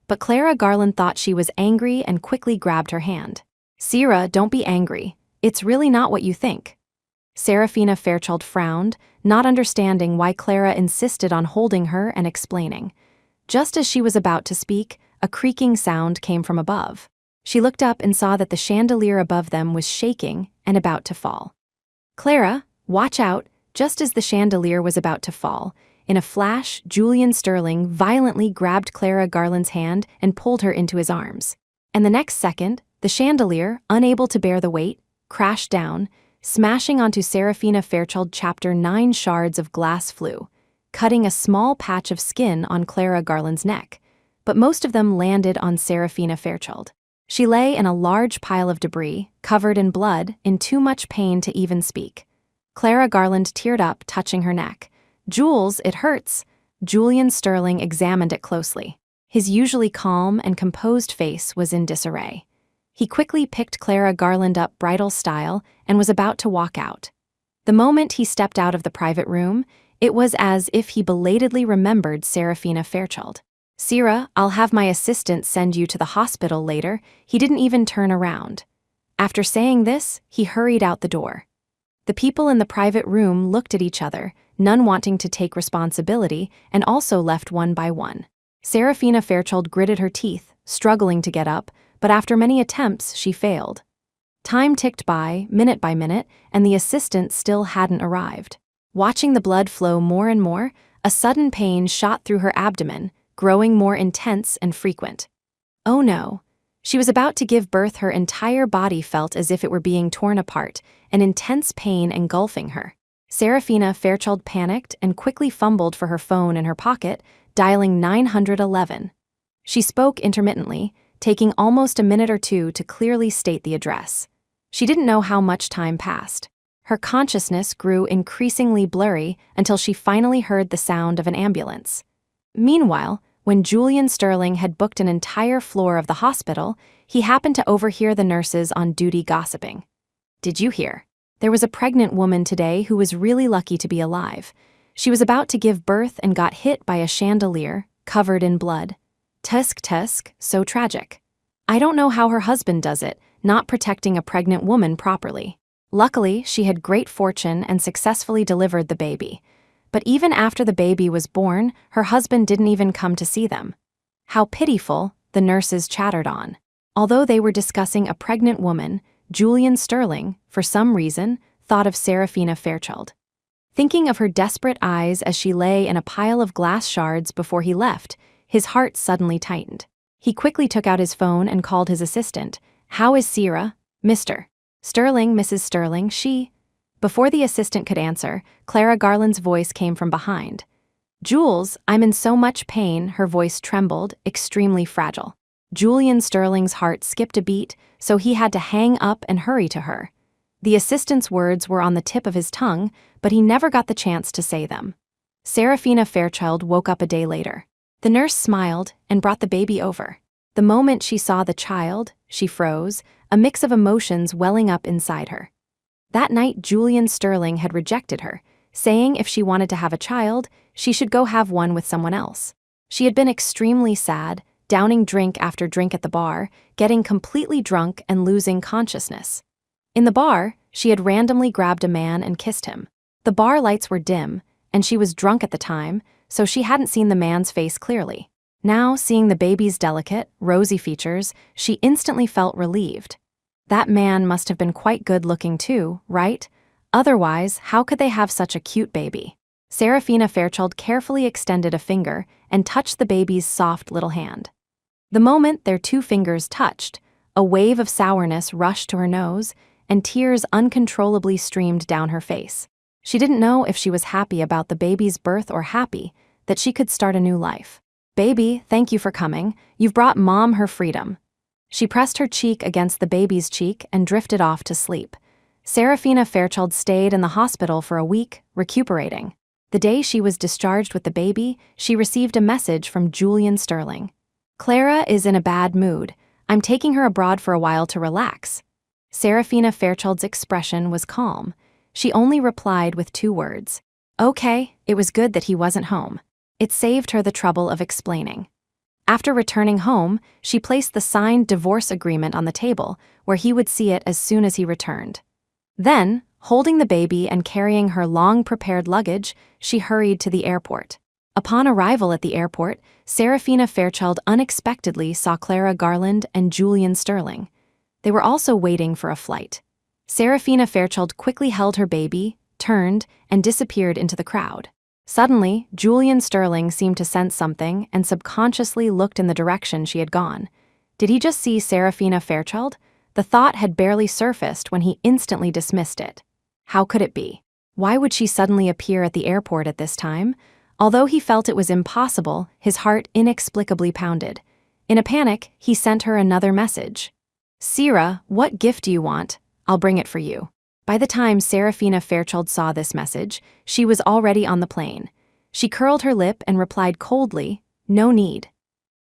But Clara Garland thought she was angry and quickly grabbed her hand. Sierra, don't be angry. It's really not what you think. Serafina Fairchild frowned, not understanding why Clara insisted on holding her and explaining. Just as she was about to speak, a creaking sound came from above. She looked up and saw that the chandelier above them was shaking and about to fall. Clara, watch out! Just as the chandelier was about to fall, in a flash, Julian Sterling violently grabbed Clara Garland's hand and pulled her into his arms. And the next second, the chandelier, unable to bear the weight, crashed down, smashing onto Serafina Fairchild. Chapter 9 Shards of glass flew, cutting a small patch of skin on Clara Garland's neck, but most of them landed on Serafina Fairchild. She lay in a large pile of debris, covered in blood, in too much pain to even speak. Clara Garland teared up, touching her neck. Jules, it hurts. Julian Sterling examined it closely. His usually calm and composed face was in disarray. He quickly picked Clara Garland up bridal style and was about to walk out. The moment he stepped out of the private room, it was as if he belatedly remembered Serafina Fairchild. Sierra, I'll have my assistant send you to the hospital later. He didn't even turn around. After saying this, he hurried out the door. The people in the private room looked at each other, none wanting to take responsibility, and also left one by one. Serafina Fairchild gritted her teeth, struggling to get up, but after many attempts, she failed. Time ticked by, minute by minute, and the assistant still hadn't arrived. Watching the blood flow more and more, a sudden pain shot through her abdomen, growing more intense and frequent. Oh no. She was about to give birth. Her entire body felt as if it were being torn apart, an intense pain engulfing her. Serafina Fairchild panicked and quickly fumbled for her phone in her pocket, dialing 911. She spoke intermittently, taking almost a minute or two to clearly state the address. She didn't know how much time passed. Her consciousness grew increasingly blurry until she finally heard the sound of an ambulance. Meanwhile, when Julian Sterling had booked an entire floor of the hospital, he happened to overhear the nurses on duty gossiping. "Did you hear? There was a pregnant woman today who was really lucky to be alive. She was about to give birth and got hit by a chandelier, covered in blood. Tusk tusk, so tragic. I don't know how her husband does it, not protecting a pregnant woman properly. Luckily, she had great fortune and successfully delivered the baby. But even after the baby was born, her husband didn't even come to see them." How pitiful, the nurses chattered on. Although they were discussing a pregnant woman, Julian Sterling, for some reason, thought of Serafina Fairchild. Thinking of her desperate eyes as she lay in a pile of glass shards before he left, his heart suddenly tightened. He quickly took out his phone and called his assistant. "How is Sierra? Mr. Sterling, Mrs. Sterling, she..." Before the assistant could answer, Clara Garland's voice came from behind. "Jules, I'm in so much pain," her voice trembled, extremely fragile. Julian Sterling's heart skipped a beat, so he had to hang up and hurry to her. The assistant's words were on the tip of his tongue, but he never got the chance to say them. Serafina Fairchild woke up a day later. The nurse smiled and brought the baby over. The moment she saw the child, she froze, a mix of emotions welling up inside her. That night, Julian Sterling had rejected her, saying if she wanted to have a child, she should go have one with someone else. She had been extremely sad, downing drink after drink at the bar, getting completely drunk and losing consciousness. In the bar, she had randomly grabbed a man and kissed him. The bar lights were dim, and she was drunk at the time, so she hadn't seen the man's face clearly. Now, seeing the baby's delicate, rosy features, she instantly felt relieved. That man must have been quite good-looking too, right? Otherwise, how could they have such a cute baby? Serafina Fairchild carefully extended a finger and touched the baby's soft little hand. The moment their two fingers touched, a wave of sourness rushed to her nose, and tears uncontrollably streamed down her face. She didn't know if she was happy about the baby's birth or happy that she could start a new life. "Baby, thank you for coming. You've brought Mom her freedom." She pressed her cheek against the baby's cheek and drifted off to sleep. Serafina Fairchild stayed in the hospital for a week, recuperating. The day she was discharged with the baby, she received a message from Julian Sterling. "Clara is in a bad mood. I'm taking her abroad for a while to relax." Serafina Fairchild's expression was calm. She only replied with 2 words. "Okay, it was good that he wasn't home." It saved her the trouble of explaining. After returning home, she placed the signed divorce agreement on the table, where he would see it as soon as he returned. Then, holding the baby and carrying her long-prepared luggage, she hurried to the airport. Upon arrival at the airport, Serafina Fairchild unexpectedly saw Clara Garland and Julian Sterling. They were also waiting for a flight. Serafina Fairchild quickly held her baby, turned, and disappeared into the crowd. Suddenly, Julian Sterling seemed to sense something and subconsciously looked in the direction she had gone. Did he just see Serafina Fairchild? The thought had barely surfaced when he instantly dismissed it. How could it be? Why would she suddenly appear at the airport at this time? Although he felt it was impossible, his heart inexplicably pounded. In a panic, he sent her another message. "Sierra, what gift do you want? I'll bring it for you." By the time Serafina Fairchild saw this message, she was already on the plane. She curled her lip and replied coldly, "No need."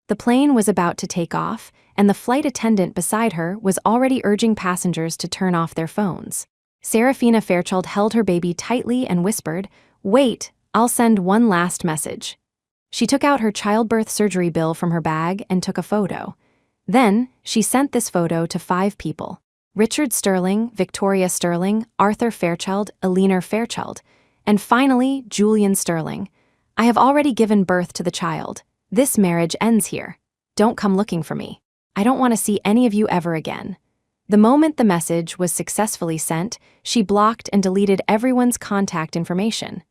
The plane was about to take off, and the flight attendant beside her was already urging passengers to turn off their phones. Serafina Fairchild held her baby tightly and whispered, "Wait, I'll send one last message." She took out her childbirth surgery bill from her bag and took a photo. Then, she sent this photo to 5 people. Richard Sterling, Victoria Sterling, Arthur Fairchild, Eleanor Fairchild, and finally, Julian Sterling. "I have already given birth to the child. This marriage ends here. Don't come looking for me. I don't want to see any of you ever again." The moment the message was successfully sent, she blocked and deleted everyone's contact information.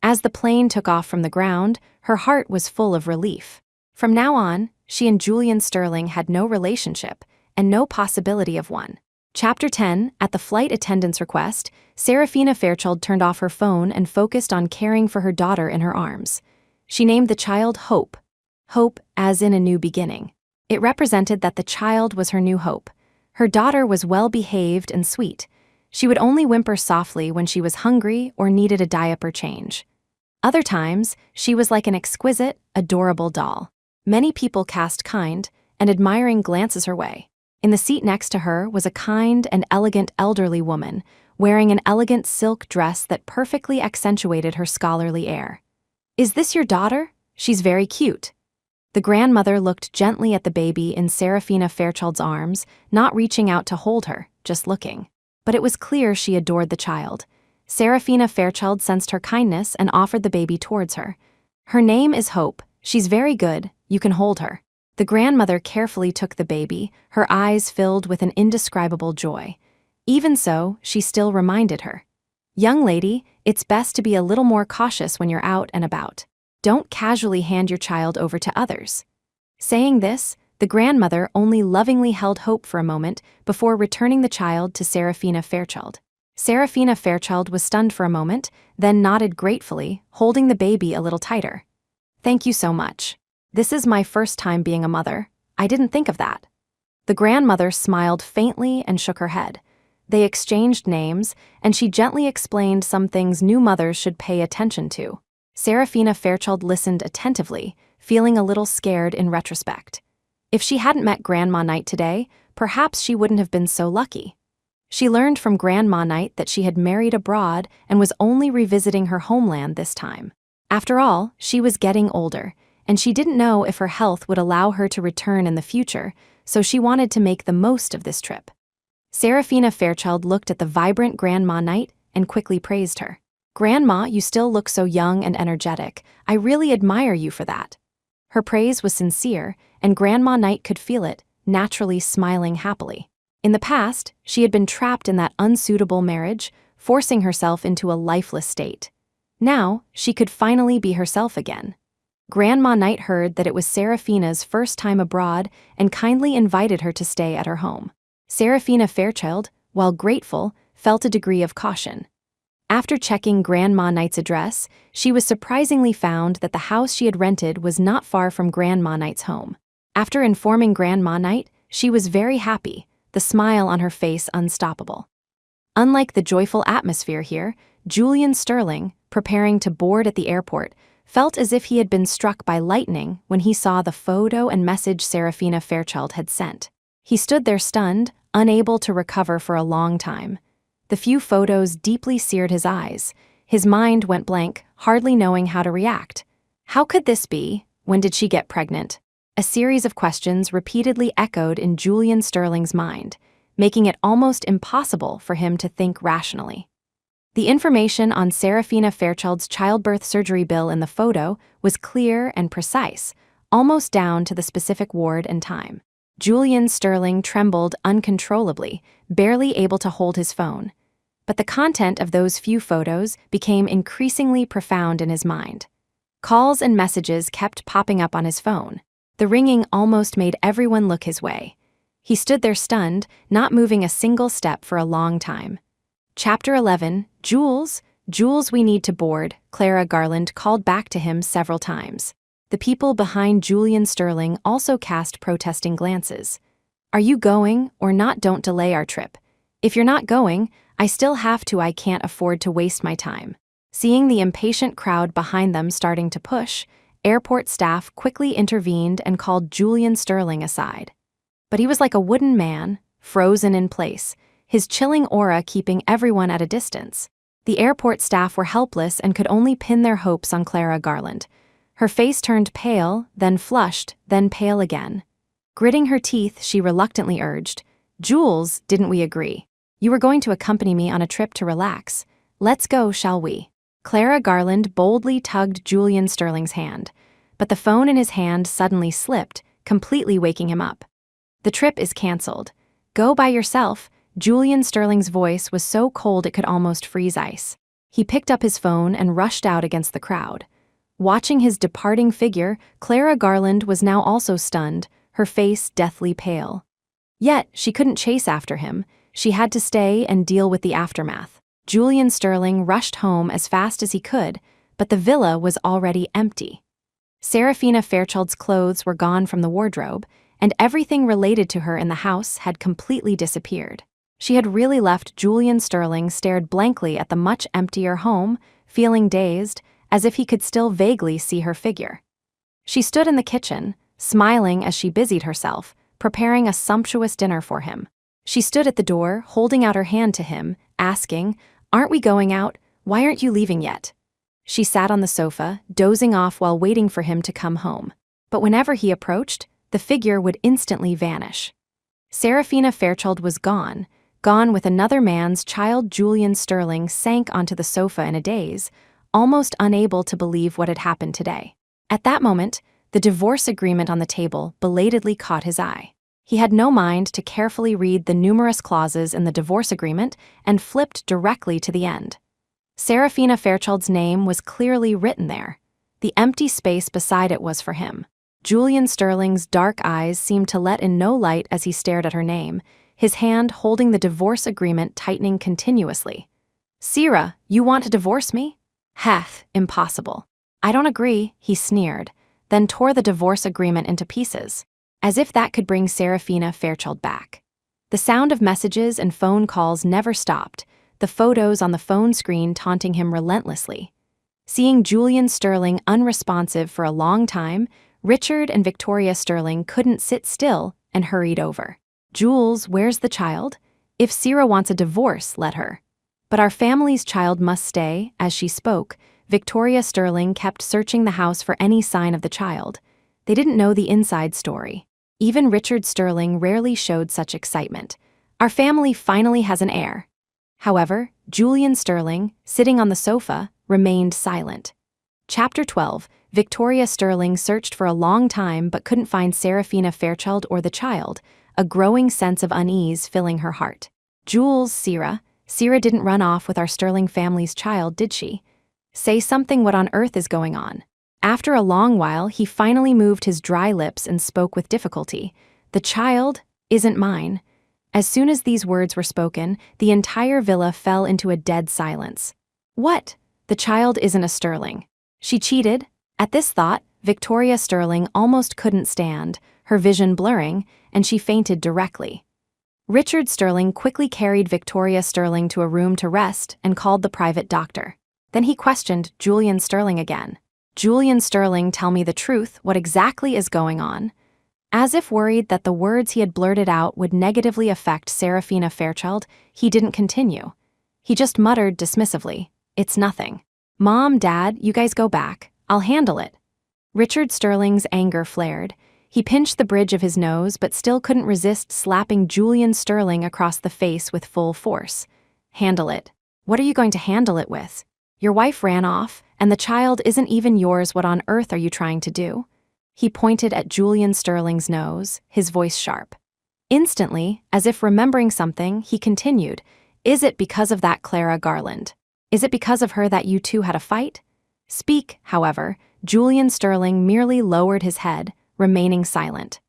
As the plane took off from the ground, her heart was full of relief. From now on, she and Julian Sterling had no relationship, and no possibility of one. Chapter 10, at the flight attendant's request, Serafina Fairchild turned off her phone and focused on caring for her daughter in her arms. She named the child Hope. Hope as in a new beginning. It represented that the child was her new hope. Her daughter was well-behaved and sweet. She would only whimper softly when she was hungry or needed a diaper change. Other times, she was like an exquisite, adorable doll. Many people cast kind and admiring glances her way. In the seat next to her was a kind and elegant elderly woman, wearing an elegant silk dress that perfectly accentuated her scholarly air. "Is this your daughter? She's very cute." The grandmother looked gently at the baby in Serafina Fairchild's arms, not reaching out to hold her, just looking. But it was clear she adored the child. Serafina Fairchild sensed her kindness and offered the baby towards her. "Her name is Hope. She's very good. You can hold her." The grandmother carefully took the baby, her eyes filled with an indescribable joy. Even so, she still reminded her, "Young lady, it's best to be a little more cautious when you're out and about. Don't casually hand your child over to others." Saying this, the grandmother only lovingly held Hope for a moment before returning the child to Serafina Fairchild. Serafina Fairchild was stunned for a moment, then nodded gratefully, holding the baby a little tighter. "Thank you so much. This is my first time being a mother. I didn't think of that." The grandmother smiled faintly and shook her head. They exchanged names, and she gently explained some things new mothers should pay attention to. Serafina Fairchild listened attentively, feeling a little scared in retrospect. If she hadn't met Grandma Knight today, perhaps she wouldn't have been so lucky. She learned from Grandma Knight that she had married abroad and was only revisiting her homeland this time. After all, she was getting older, and she didn't know if her health would allow her to return in the future, so she wanted to make the most of this trip. Serafina Fairchild looked at the vibrant Grandma Knight and quickly praised her. "Grandma, you still look so young and energetic. I really admire you for that." Her praise was sincere, and Grandma Knight could feel it, naturally smiling happily. In the past, she had been trapped in that unsuitable marriage, forcing herself into a lifeless state. Now, she could finally be herself again. Grandma Knight heard that it was Serafina's first time abroad and kindly invited her to stay at her home. Serafina Fairchild, while grateful, felt a degree of caution. After checking Grandma Knight's address, she was surprisingly found that the house she had rented was not far from Grandma Knight's home. After informing Grandma Knight, she was very happy, the smile on her face unstoppable. Unlike the joyful atmosphere here, Julian Sterling, preparing to board at the airport, felt as if he had been struck by lightning when he saw the photo and message Serafina Fairchild had sent. He stood there stunned, unable to recover for a long time. The few photos deeply seared his eyes. His mind went blank, hardly knowing how to react. How could this be? When did she get pregnant? A series of questions repeatedly echoed in Julian Sterling's mind, making it almost impossible for him to think rationally. The information on Serafina Fairchild's childbirth surgery bill in the photo was clear and precise, almost down to the specific ward and time. Julian Sterling trembled uncontrollably, barely able to hold his phone. But the content of those few photos became increasingly profound in his mind. Calls and messages kept popping up on his phone. The ringing almost made everyone look his way. He stood there stunned, not moving a single step for a long time. Chapter 11, Jules, we need to board, Clara Garland called back to him several times. The people behind Julian Sterling also cast protesting glances. "Are you going or not? Don't delay our trip. If you're not going, I still have to. I can't afford to waste my time." Seeing the impatient crowd behind them starting to push, airport staff quickly intervened and called Julian Sterling aside. But he was like a wooden man, frozen in place, his chilling aura keeping everyone at a distance. The airport staff were helpless and could only pin their hopes on Clara Garland. Her face turned pale, then flushed, then pale again. Gritting her teeth, she reluctantly urged, "Jules, didn't we agree? You were going to accompany me on a trip to relax. Let's go, shall we?" Clara Garland boldly tugged Julian Sterling's hand, but the phone in his hand suddenly slipped, completely waking him up. "The trip is canceled. Go by yourself." Julian Sterling's voice was so cold it could almost freeze ice. He picked up his phone and rushed out against the crowd. Watching his departing figure, Clara Garland was now also stunned, her face deathly pale. Yet, she couldn't chase after him. She had to stay and deal with the aftermath. Julian Sterling rushed home as fast as he could, but the villa was already empty. Serafina Fairchild's clothes were gone from the wardrobe, and everything related to her in the house had completely disappeared. She had really left. Julian Sterling stared blankly at the much emptier home, feeling dazed, as if he could still vaguely see her figure. She stood in the kitchen, smiling as she busied herself, preparing a sumptuous dinner for him. She stood at the door, holding out her hand to him, asking, "Aren't we going out? Why aren't you leaving yet?" She sat on the sofa, dozing off while waiting for him to come home. But whenever he approached, the figure would instantly vanish. Serafina Fairchild was gone with another man's child. Julian Sterling sank onto the sofa in a daze, almost unable to believe what had happened today. At that moment, the divorce agreement on the table belatedly caught his eye. He had no mind to carefully read the numerous clauses in the divorce agreement and flipped directly to the end. Serafina Fairchild's name was clearly written there. The empty space beside it was for him. Julian Sterling's dark eyes seemed to let in no light as he stared at her name, his hand holding the divorce agreement tightening continuously. "Sira, you want to divorce me?" "Heth, impossible." "I don't agree," he sneered, then tore the divorce agreement into pieces, as if that could bring Serafina Fairchild back. The sound of messages and phone calls never stopped, the photos on the phone screen taunting him relentlessly. Seeing Julian Sterling unresponsive for a long time, Richard and Victoria Sterling couldn't sit still and hurried over. "Jules, where's the child? If Sira wants a divorce, let her." "But our family's child must stay." As she spoke, Victoria Sterling kept searching the house for any sign of the child. They didn't know the inside story. Even Richard Sterling rarely showed such excitement. "Our family finally has an heir." However, Julian Sterling, sitting on the sofa, remained silent. Chapter 12. Victoria Sterling searched for a long time but couldn't find Serafina Fairchild or the child, a growing sense of unease filling her heart. "Jules, Sira didn't run off with our Sterling family's child, did she? Say something. What on earth is going on?" After a long while, he finally moved his dry lips and spoke with difficulty. "The child isn't mine." As soon as these words were spoken, the entire villa fell into a dead silence. "What? The child isn't a Sterling. She cheated?" At this thought, Victoria Sterling almost couldn't stand, her vision blurring, and she fainted directly. Richard Sterling quickly carried Victoria Sterling to a room to rest and called the private doctor. Then he questioned Julian Sterling again. "Julian Sterling, tell me the truth. What exactly is going on?" As if worried that the words he had blurted out would negatively affect Serafina Fairchild, he didn't continue. He just muttered dismissively, "It's nothing. Mom, Dad, you guys go back. I'll handle it." Richard Sterling's anger flared. He pinched the bridge of his nose but still couldn't resist slapping Julian Sterling across the face with full force. "Handle it? What are you going to handle it with? Your wife ran off, and the child isn't even yours. What on earth are you trying to do?" He pointed at Julian Sterling's nose, his voice sharp. Instantly, as if remembering something, he continued, "Is it because of that Clara Garland? Is it because of her that you two had a fight?" Speak, however, Julian Sterling merely lowered his head, remaining silent.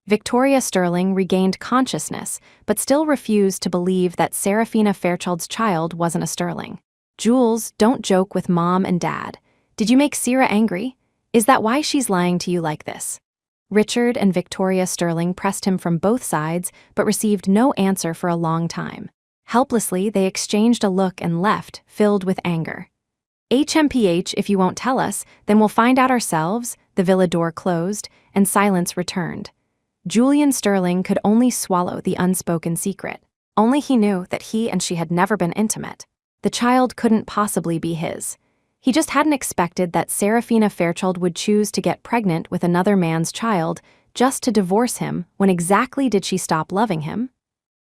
Victoria Sterling regained consciousness, but still refused to believe that Serafina Fairchild's child wasn't a Sterling. "Jules, don't joke with Mom and Dad. Did you make Sira angry? Is that why she's lying to you like this?" Richard and Victoria Sterling pressed him from both sides, but received no answer for a long time. Helplessly, they exchanged a look and left, filled with anger. "HMPH, if you won't tell us, then we'll find out ourselves." The villa door closed, and silence returned. Julian Sterling could only swallow the unspoken secret. Only he knew that he and she had never been intimate. The child couldn't possibly be his. He just hadn't expected that Serafina Fairchild would choose to get pregnant with another man's child just to divorce him. When exactly did she stop loving him?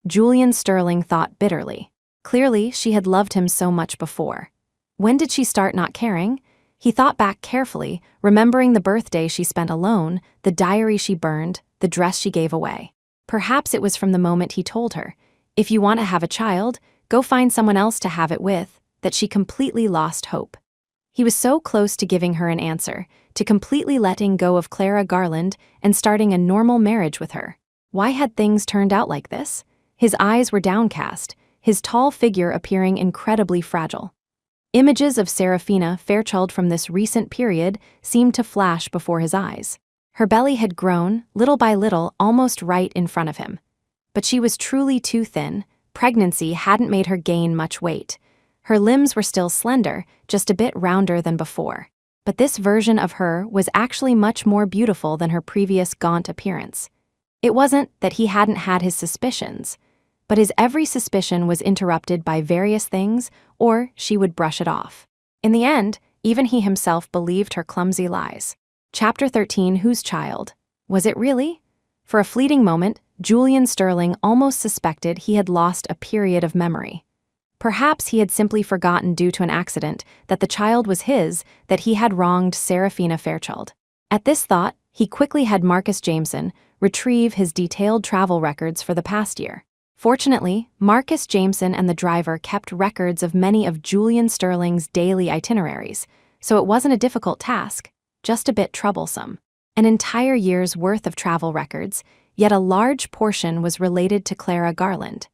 Julian Sterling thought bitterly. Clearly, she had loved him so much before. When did she start not caring? He thought back carefully, remembering the birthday she spent alone, the diary she burned, the dress she gave away. Perhaps it was from the moment he told her, "If you want to have a child, go find someone else to have it with," that she completely lost hope. He was so close to giving her an answer, to completely letting go of Clara Garland and starting a normal marriage with her. Why had things turned out like this? His eyes were downcast, his tall figure appearing incredibly fragile. Images of Serafina Fairchild from this recent period seemed to flash before his eyes. Her belly had grown, little by little, almost right in front of him. But she was truly too thin, Pregnancy hadn't made her gain much weight. Her limbs were still slender, just a bit rounder than before. But this version of her was actually much more beautiful than her previous gaunt appearance. It wasn't that he hadn't had his suspicions, but his every suspicion was interrupted by various things, or she would brush it off. In the end, even he himself believed her clumsy lies. Chapter 13. Whose child? Was it really? For a fleeting moment, Julian Sterling almost suspected he had lost a period of memory. Perhaps he had simply forgotten due to an accident that the child was his, that he had wronged Serafina Fairchild. At this thought, he quickly had Marcus Jameson retrieve his detailed travel records for the past year. Fortunately, Marcus Jameson and the driver kept records of many of Julian Sterling's daily itineraries, so it wasn't a difficult task, just a bit troublesome. An entire year's worth of travel records, yet a large portion was related to Clara Garland.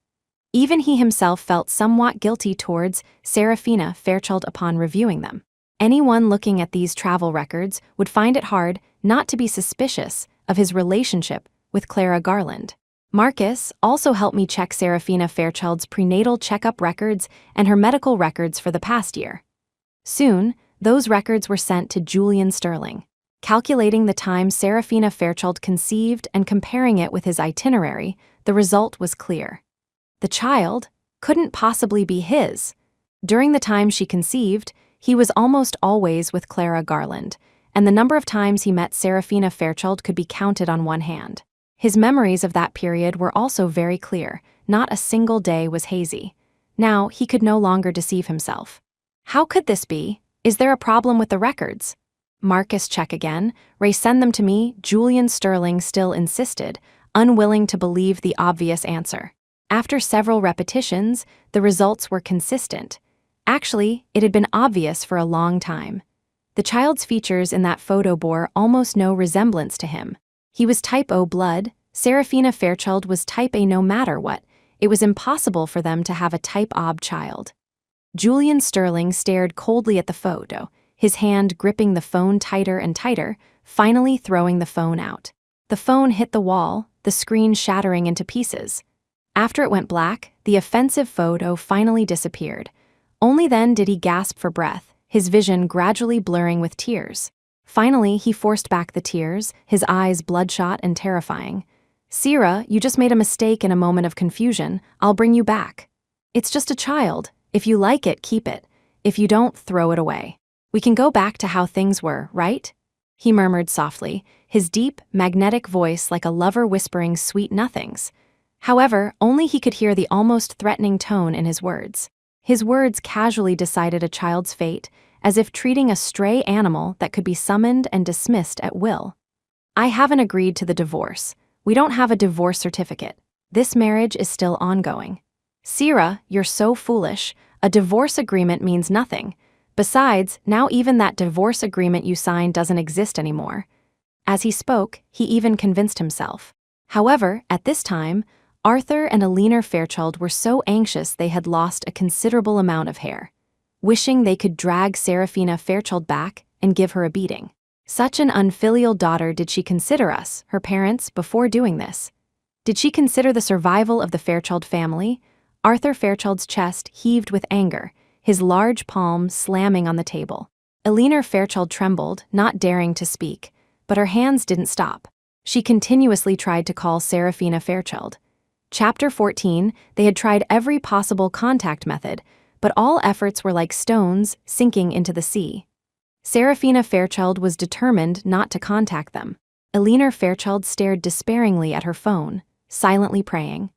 Even he himself felt somewhat guilty towards Serafina Fairchild upon reviewing them. Anyone looking at these travel records would find it hard not to be suspicious of his relationship with Clara Garland. Marcus also helped me check Serafina Fairchild's prenatal checkup records and her medical records for the past year. Soon, those records were sent to Julian Sterling. Calculating the time Serafina Fairchild conceived and comparing it with his itinerary, the result was clear. The child couldn't possibly be his. During the time she conceived, he was almost always with Clara Garland, and the number of times he met Serafina Fairchild could be counted on one hand. His memories of that period were also very clear. Not a single day was hazy. Now, he could no longer deceive himself. How could this be? Is there a problem with the records? Marcus, check again. Ray, send them to me. Julian Sterling still insisted, unwilling to believe the obvious answer. After several repetitions, the results were consistent. Actually, it had been obvious for a long time. The child's features in that photo bore almost no resemblance to him. He was type O blood. Serafina Fairchild was type A no matter what. It was impossible for them to have a type OB child. Julian Sterling stared coldly at the photo, his hand gripping the phone tighter and tighter, finally throwing the phone out. The phone hit the wall, the screen shattering into pieces. After it went black, the offensive photo finally disappeared. Only then did he gasp for breath, his vision gradually blurring with tears. Finally, he forced back the tears, his eyes bloodshot and terrifying. "Sierra, you just made a mistake in a moment of confusion. I'll bring you back. It's just a child. If you like it, keep it. If you don't, throw it away. We can go back to how things were, right?" He murmured softly, his deep, magnetic voice like a lover whispering sweet nothings. However, only he could hear the almost threatening tone in his words. His words casually decided a child's fate, as if treating a stray animal that could be summoned and dismissed at will. "I haven't agreed to the divorce. We don't have a divorce certificate. This marriage is still ongoing." "Sierra, you're so foolish. A divorce agreement means nothing. Besides, now even that divorce agreement you signed doesn't exist anymore." As he spoke, he even convinced himself. However, at this time, Arthur and Alina Fairchild were so anxious they had lost a considerable amount of hair, wishing they could drag Serafina Fairchild back and give her a beating. Such an unfilial daughter did she consider us, her parents, before doing this? Did she consider the survival of the Fairchild family? Arthur Fairchild's chest heaved with anger, his large palm slamming on the table. Alina Fairchild trembled, not daring to speak, but her hands didn't stop. She continuously tried to call Serafina Fairchild. Chapter 14. They had tried every possible contact method, but all efforts were like stones sinking into the sea. Serafina Fairchild was determined not to contact them. Alina Fairchild stared despairingly at her phone, silently praying.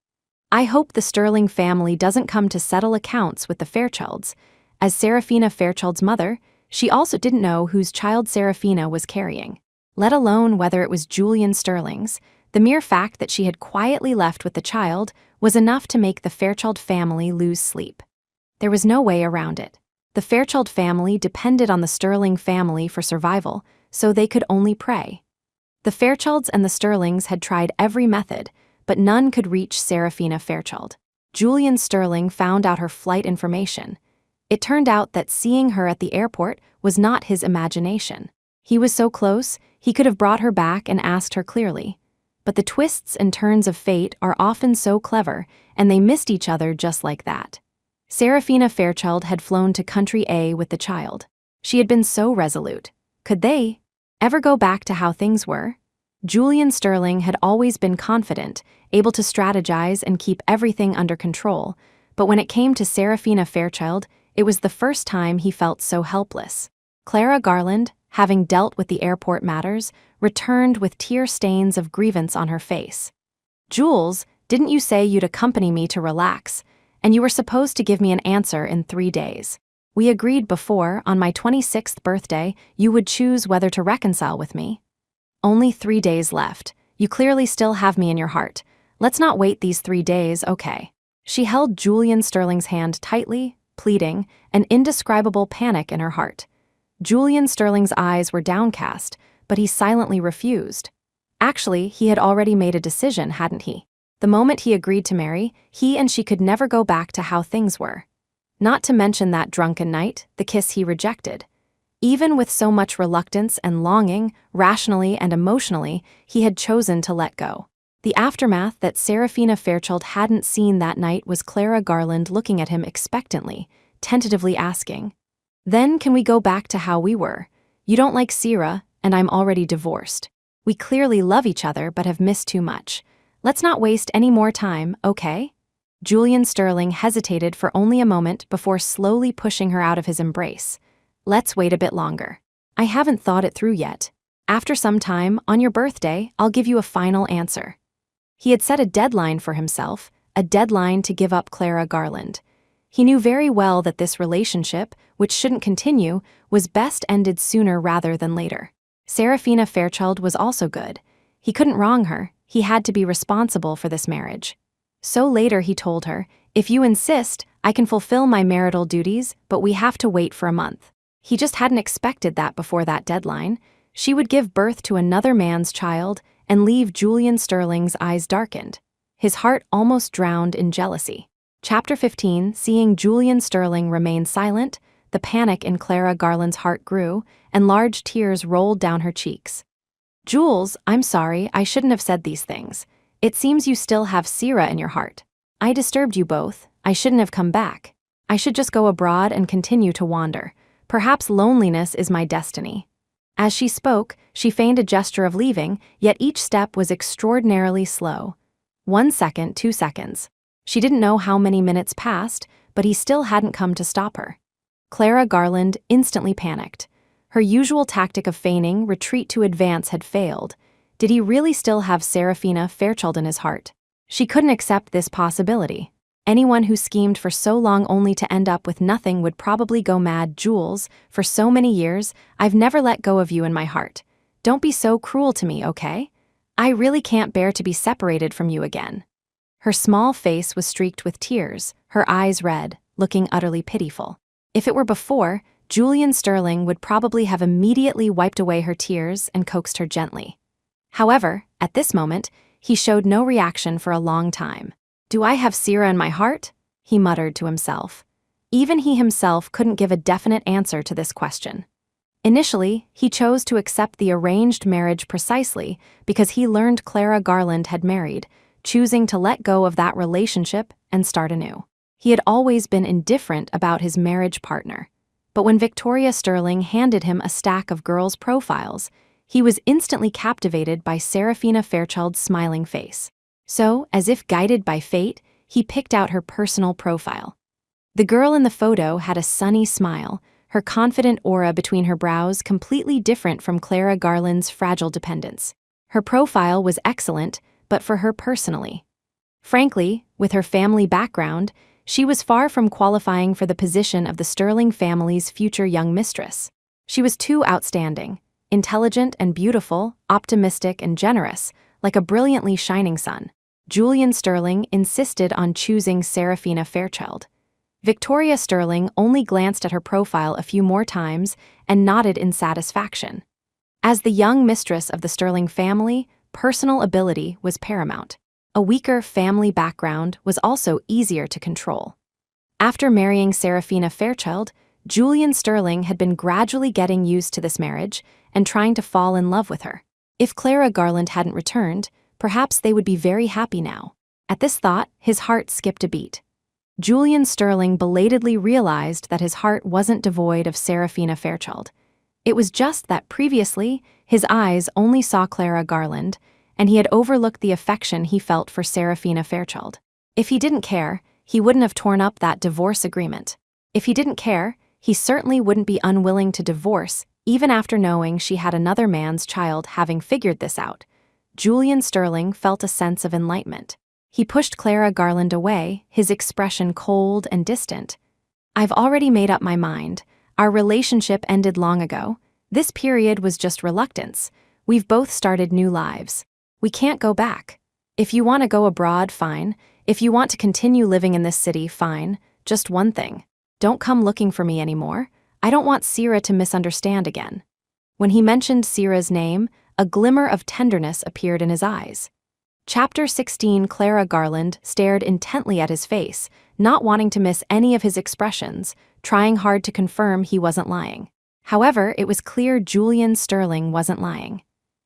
"I hope the Sterling family doesn't come to settle accounts with the Fairchilds." As Serafina Fairchild's mother, she also didn't know whose child Serafina was carrying, let alone whether it was Julian Sterling's. The mere fact that she had quietly left with the child was enough to make the Fairchild family lose sleep. There was no way around it. The Fairchild family depended on the Sterling family for survival, so they could only pray. The Fairchilds and the Sterlings had tried every method, but none could reach Serafina Fairchild. Julian Sterling found out her flight information. It turned out that seeing her at the airport was not his imagination. He was so close, he could have brought her back and asked her clearly. but the twists and turns of fate are often so clever, and they missed each other just like that. Serafina Fairchild had flown to Country A with the child. She had been so resolute. Could they ever go back to how things were? Julian Sterling had always been confident, able to strategize and keep everything under control, but when it came to Serafina Fairchild, it was the first time he felt so helpless. Clara Garland, having dealt with the airport matters, returned with tear stains of grievance on her face. "Jules, didn't you say you'd accompany me to relax? And you were supposed to give me an answer in 3 days. We agreed before, on my 26th birthday, you would choose whether to reconcile with me. Only 3 days left. You clearly still have me in your heart. Let's not wait these 3 days, okay?" She held Julian Sterling's hand tightly, pleading, an indescribable panic in her heart. Julian Sterling's eyes were downcast, but he silently refused. Actually, he had already made a decision, hadn't he? The moment he agreed to marry, he and she could never go back to how things were. Not to mention that drunken night, the kiss he rejected. Even with so much reluctance and longing, rationally and emotionally, he had chosen to let go. The aftermath that Serafina Fairchild hadn't seen that night was Clara Garland looking at him expectantly, tentatively asking, "Then can we go back to how we were? You don't like Sierra, and I'm already divorced. We clearly love each other but have missed too much. Let's not waste any more time, okay?" Julian Sterling hesitated for only a moment before slowly pushing her out of his embrace. "Let's wait a bit longer. I haven't thought it through yet. After some time, on your birthday, I'll give you a final answer." He had set a deadline for himself, a deadline to give up Clara Garland. He knew very well that this relationship, which shouldn't continue, was best ended sooner rather than later. Serafina Fairchild was also good. He couldn't wrong her. He had to be responsible for this marriage. So later he told her, "If you insist, I can fulfill my marital duties, but we have to wait for a month." He just hadn't expected that before that deadline. She would give birth to another man's child and leave Julian Sterling's eyes darkened. His heart almost drowned in jealousy. Chapter 15, seeing Julian Sterling remain silent, the panic in Clara Garland's heart grew, and large tears rolled down her cheeks. "Jules, I'm sorry, I shouldn't have said these things. It seems you still have Sierra in your heart. I disturbed you both. I shouldn't have come back. I should just go abroad and continue to wander. Perhaps loneliness is my destiny." As she spoke, she feigned a gesture of leaving, yet each step was extraordinarily slow. 1 second, 2 seconds. She didn't know how many minutes passed, but he still hadn't come to stop her. Clara Garland instantly panicked. Her usual tactic of feigning retreat to advance had failed. Did he really still have Serafina Fairchild in his heart? She couldn't accept this possibility. Anyone who schemed for so long only to end up with nothing would probably go mad. "Jules, for so many years, I've never let go of you in my heart. Don't be so cruel to me, okay? I really can't bear to be separated from you again." Her small face was streaked with tears, her eyes red, looking utterly pitiful. If it were before, Julian Sterling would probably have immediately wiped away her tears and coaxed her gently. However, at this moment, he showed no reaction for a long time. "Do I have Sierra in my heart?" he muttered to himself. Even he himself couldn't give a definite answer to this question. Initially, he chose to accept the arranged marriage precisely because he learned Clara Garland had married, choosing to let go of that relationship and start anew. He had always been indifferent about his marriage partner. But when Victoria Sterling handed him a stack of girls' profiles, he was instantly captivated by Serafina Fairchild's smiling face. So, as if guided by fate, he picked out her personal profile. The girl in the photo had a sunny smile, her confident aura between her brows completely different from Clara Garland's fragile dependence. Her profile was excellent, but for her personally. Frankly, with her family background, she was far from qualifying for the position of the Sterling family's future young mistress. She was too outstanding, intelligent and beautiful, optimistic and generous, like a brilliantly shining sun. Julian Sterling insisted on choosing Serafina Fairchild. Victoria Sterling only glanced at her profile a few more times and nodded in satisfaction. As the young mistress of the Sterling family, personal ability was paramount. A weaker family background was also easier to control. After marrying Serafina Fairchild, Julian Sterling had been gradually getting used to this marriage and trying to fall in love with her. If Clara Garland hadn't returned, Perhaps they would be very happy now. At this thought, his heart skipped a beat. Julian Sterling belatedly realized that his heart wasn't devoid of Serafina Fairchild. It was just that previously, his eyes only saw Clara Garland, and he had overlooked the affection he felt for Serafina Fairchild. If he didn't care, he wouldn't have torn up that divorce agreement. If he didn't care, he certainly wouldn't be unwilling to divorce, even after knowing she had another man's child. Having figured this out, Julian Sterling felt a sense of enlightenment. He pushed Clara Garland away, his expression cold and distant. "I've already made up my mind. Our relationship ended long ago. This period was just reluctance. We've both started new lives. We can't go back. If you want to go abroad, fine. If you want to continue living in this city, fine. Just one thing. Don't come looking for me anymore. I don't want Sierra to misunderstand again." When he mentioned Sierra's name, a glimmer of tenderness appeared in his eyes. Chapter 16. Clara Garland stared intently at his face, not wanting to miss any of his expressions, trying hard to confirm he wasn't lying. However, it was clear Julian Sterling wasn't lying.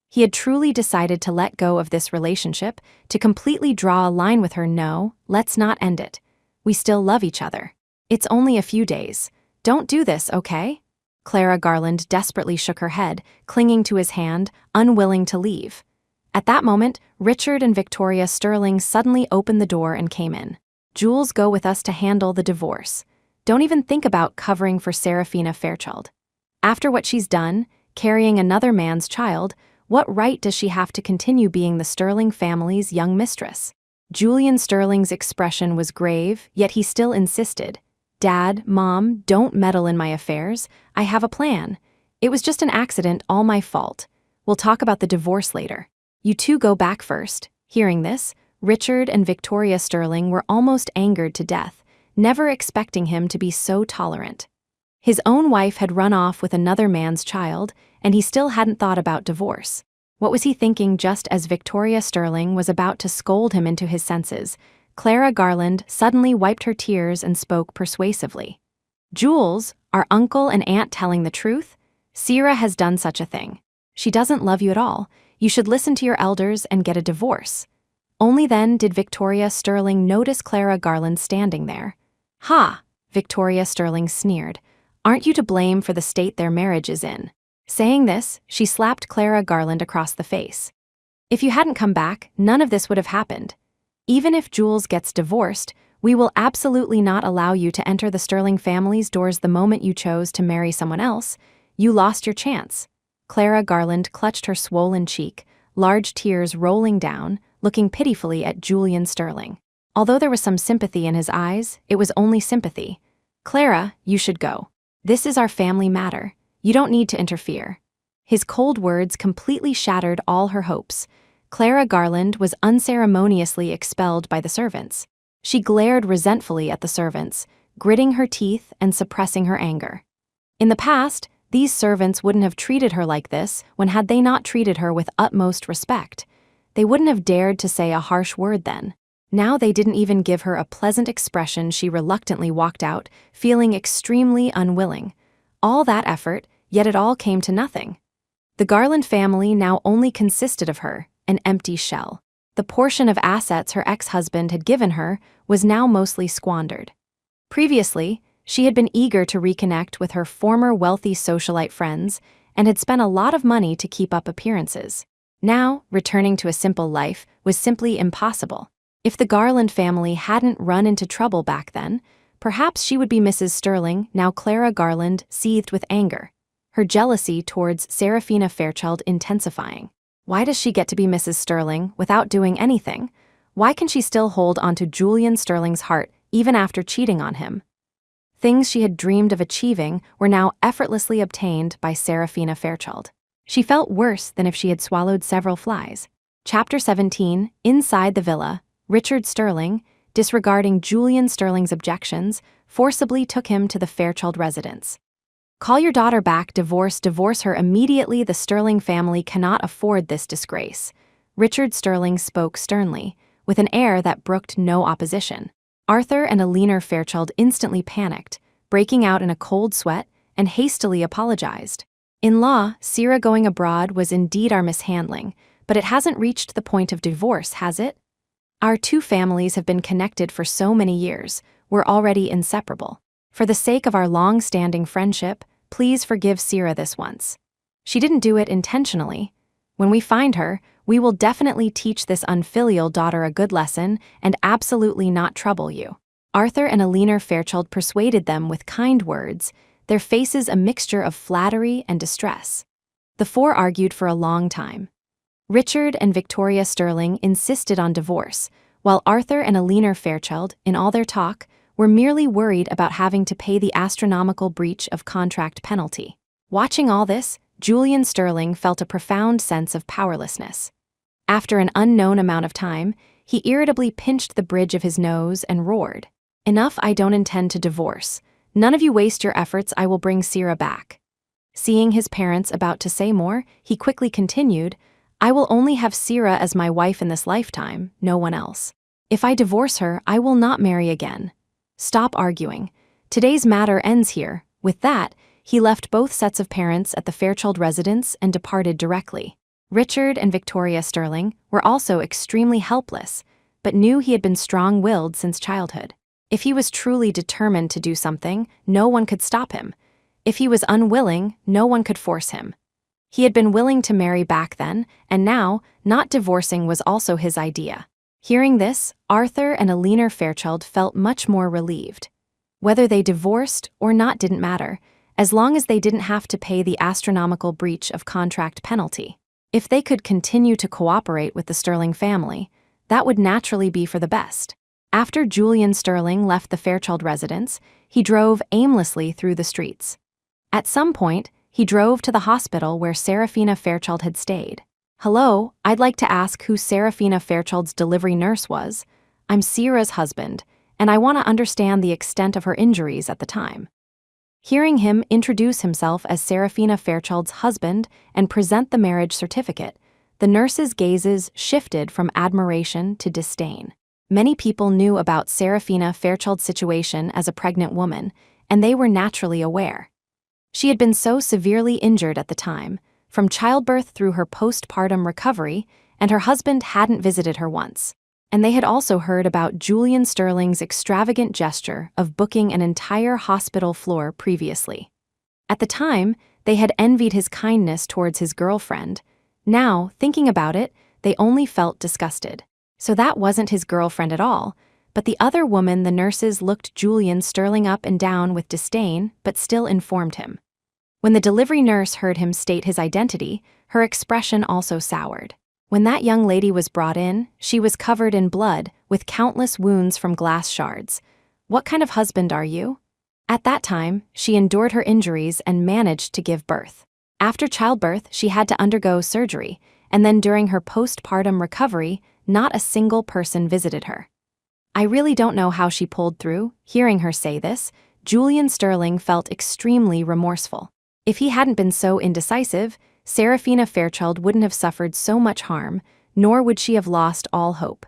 He had truly decided to let go of this relationship, to completely draw a line with her. "No, let's not end it. We still love each other. It's only a few days. Don't do this, okay?" Clara Garland desperately shook her head, clinging to his hand, unwilling to leave. At that moment, Richard and Victoria Sterling suddenly opened the door and came in. "Jules, go with us to handle the divorce. Don't even think about covering for Serafina Fairchild. After what she's done, carrying another man's child, what right does she have to continue being the Sterling family's young mistress?" Julian Sterling's expression was grave, yet he still insisted. "Dad, Mom, don't meddle in my affairs. I have a plan. It was just an accident, all my fault. We'll talk about the divorce later. You two go back first." Hearing this, Richard and Victoria Sterling were almost angered to death, never expecting him to be so tolerant. His own wife had run off with another man's child, and he still hadn't thought about divorce. What was he thinking? Just as Victoria Sterling was about to scold him into his senses, Clara Garland suddenly wiped her tears and spoke persuasively. "Jules, are Uncle and Aunt telling the truth? Sierra has done such a thing. She doesn't love you at all. You should listen to your elders and get a divorce." Only then did Victoria Sterling notice Clara Garland standing there. "Ha!" Victoria Sterling sneered. "Aren't you to blame for the state their marriage is in?" Saying this, she slapped Clara Garland across the face. "If you hadn't come back, none of this would have happened. Even if Jules gets divorced, we will absolutely not allow you to enter the Sterling family's doors the moment you chose to marry someone else. You lost your chance." Clara Garland clutched her swollen cheek, large tears rolling down, looking pitifully at Julian Sterling. Although there was some sympathy in his eyes, it was only sympathy. "Clara, you should go. This is our family matter. You don't need to interfere." His cold words completely shattered all her hopes. Clara Garland was unceremoniously expelled by the servants. She glared resentfully at the servants, gritting her teeth and suppressing her anger. In the past, these servants wouldn't have treated her like this when had they not treated her with utmost respect. They wouldn't have dared to say a harsh word then. Now they didn't even give her a pleasant expression. She reluctantly walked out, feeling extremely unwilling. All that effort, yet it all came to nothing. The Garland family now only consisted of her, an empty shell. The portion of assets her ex-husband had given her was now mostly squandered. Previously, she had been eager to reconnect with her former wealthy socialite friends and had spent a lot of money to keep up appearances. Now, returning to a simple life was simply impossible. If the Garland family hadn't run into trouble back then, perhaps she would be Mrs. Sterling. Now Clara Garland seethed with anger, her jealousy towards Serafina Fairchild intensifying. Why does she get to be Mrs. Sterling without doing anything? Why can she still hold onto Julian Sterling's heart even after cheating on him? Things she had dreamed of achieving were now effortlessly obtained by Serafina Fairchild. She felt worse than if she had swallowed several flies. Chapter 17. Inside the villa, Richard Sterling, disregarding Julian Sterling's objections, forcibly took him to the Fairchild residence. "Call your daughter back. Divorce her immediately. The Sterling family cannot afford this disgrace." Richard Sterling spoke sternly, with an air that brooked no opposition. Arthur and Eleanor Fairchild instantly panicked, breaking out in a cold sweat, and hastily apologized. "In law, Sierra going abroad was indeed our mishandling, but it hasn't reached the point of divorce, has it? Our two families have been connected for so many years, we're already inseparable. For the sake of our long-standing friendship, please forgive Sierra this once. She didn't do it intentionally. When we find her, we will definitely teach this unfilial daughter a good lesson and absolutely not trouble you. Arthur and Alina Fairchild persuaded them with kind words, their faces a mixture of flattery and distress. The four argued for a long time. Richard and Victoria Sterling insisted on divorce, while Arthur and Alina Fairchild, in all their talk, were merely worried about having to pay the astronomical breach of contract penalty. Watching all this, Julian Sterling felt a profound sense of powerlessness. After an unknown amount of time, he irritably pinched the bridge of his nose and roared, "Enough, I don't intend to divorce. None of you waste your efforts, I will bring Sierra back." Seeing his parents about to say more, he quickly continued, "I will only have Sierra as my wife in this lifetime, no one else. If I divorce her, I will not marry again. Stop arguing. Today's matter ends here." With that, he left both sets of parents at the Fairchild residence and departed directly. Richard and Victoria Sterling were also extremely helpless, but knew he had been strong-willed since childhood. If he was truly determined to do something, no one could stop him. If he was unwilling, no one could force him. He had been willing to marry back then, and now, not divorcing was also his idea. Hearing this, Arthur and Alina Fairchild felt much more relieved. Whether they divorced or not didn't matter, as long as they didn't have to pay the astronomical breach of contract penalty. If they could continue to cooperate with the Sterling family, that would naturally be for the best. After Julian Sterling left the Fairchild residence, he drove aimlessly through the streets. At some point, he drove to the hospital where Serafina Fairchild had stayed. "Hello, I'd like to ask who Serafina Fairchild's delivery nurse was. I'm Sierra's husband, and I want to understand the extent of her injuries at the time." Hearing him introduce himself as Serafina Fairchild's husband and present the marriage certificate, the nurse's gazes shifted from admiration to disdain. Many people knew about Serafina Fairchild's situation as a pregnant woman, and they were naturally aware. She had been so severely injured at the time, from childbirth through her postpartum recovery, and her husband hadn't visited her once. And they had also heard about Julian Sterling's extravagant gesture of booking an entire hospital floor previously. At the time, they had envied his kindness towards his girlfriend. Now, thinking about it, they only felt disgusted. So that wasn't his girlfriend at all, but the other woman. The nurses looked Julian Sterling up and down with disdain, but still informed him. When the delivery nurse heard him state his identity, her expression also soured. When that young lady was brought in, she was covered in blood, with countless wounds from glass shards. "What kind of husband are you?" At that time, she endured her injuries and managed to give birth. After childbirth, she had to undergo surgery, and then during her postpartum recovery, not a single person visited her. I really don't know how she pulled through. Hearing her say this, Julian Sterling felt extremely remorseful. If he hadn't been so indecisive, Serafina Fairchild wouldn't have suffered so much harm, nor would she have lost all hope.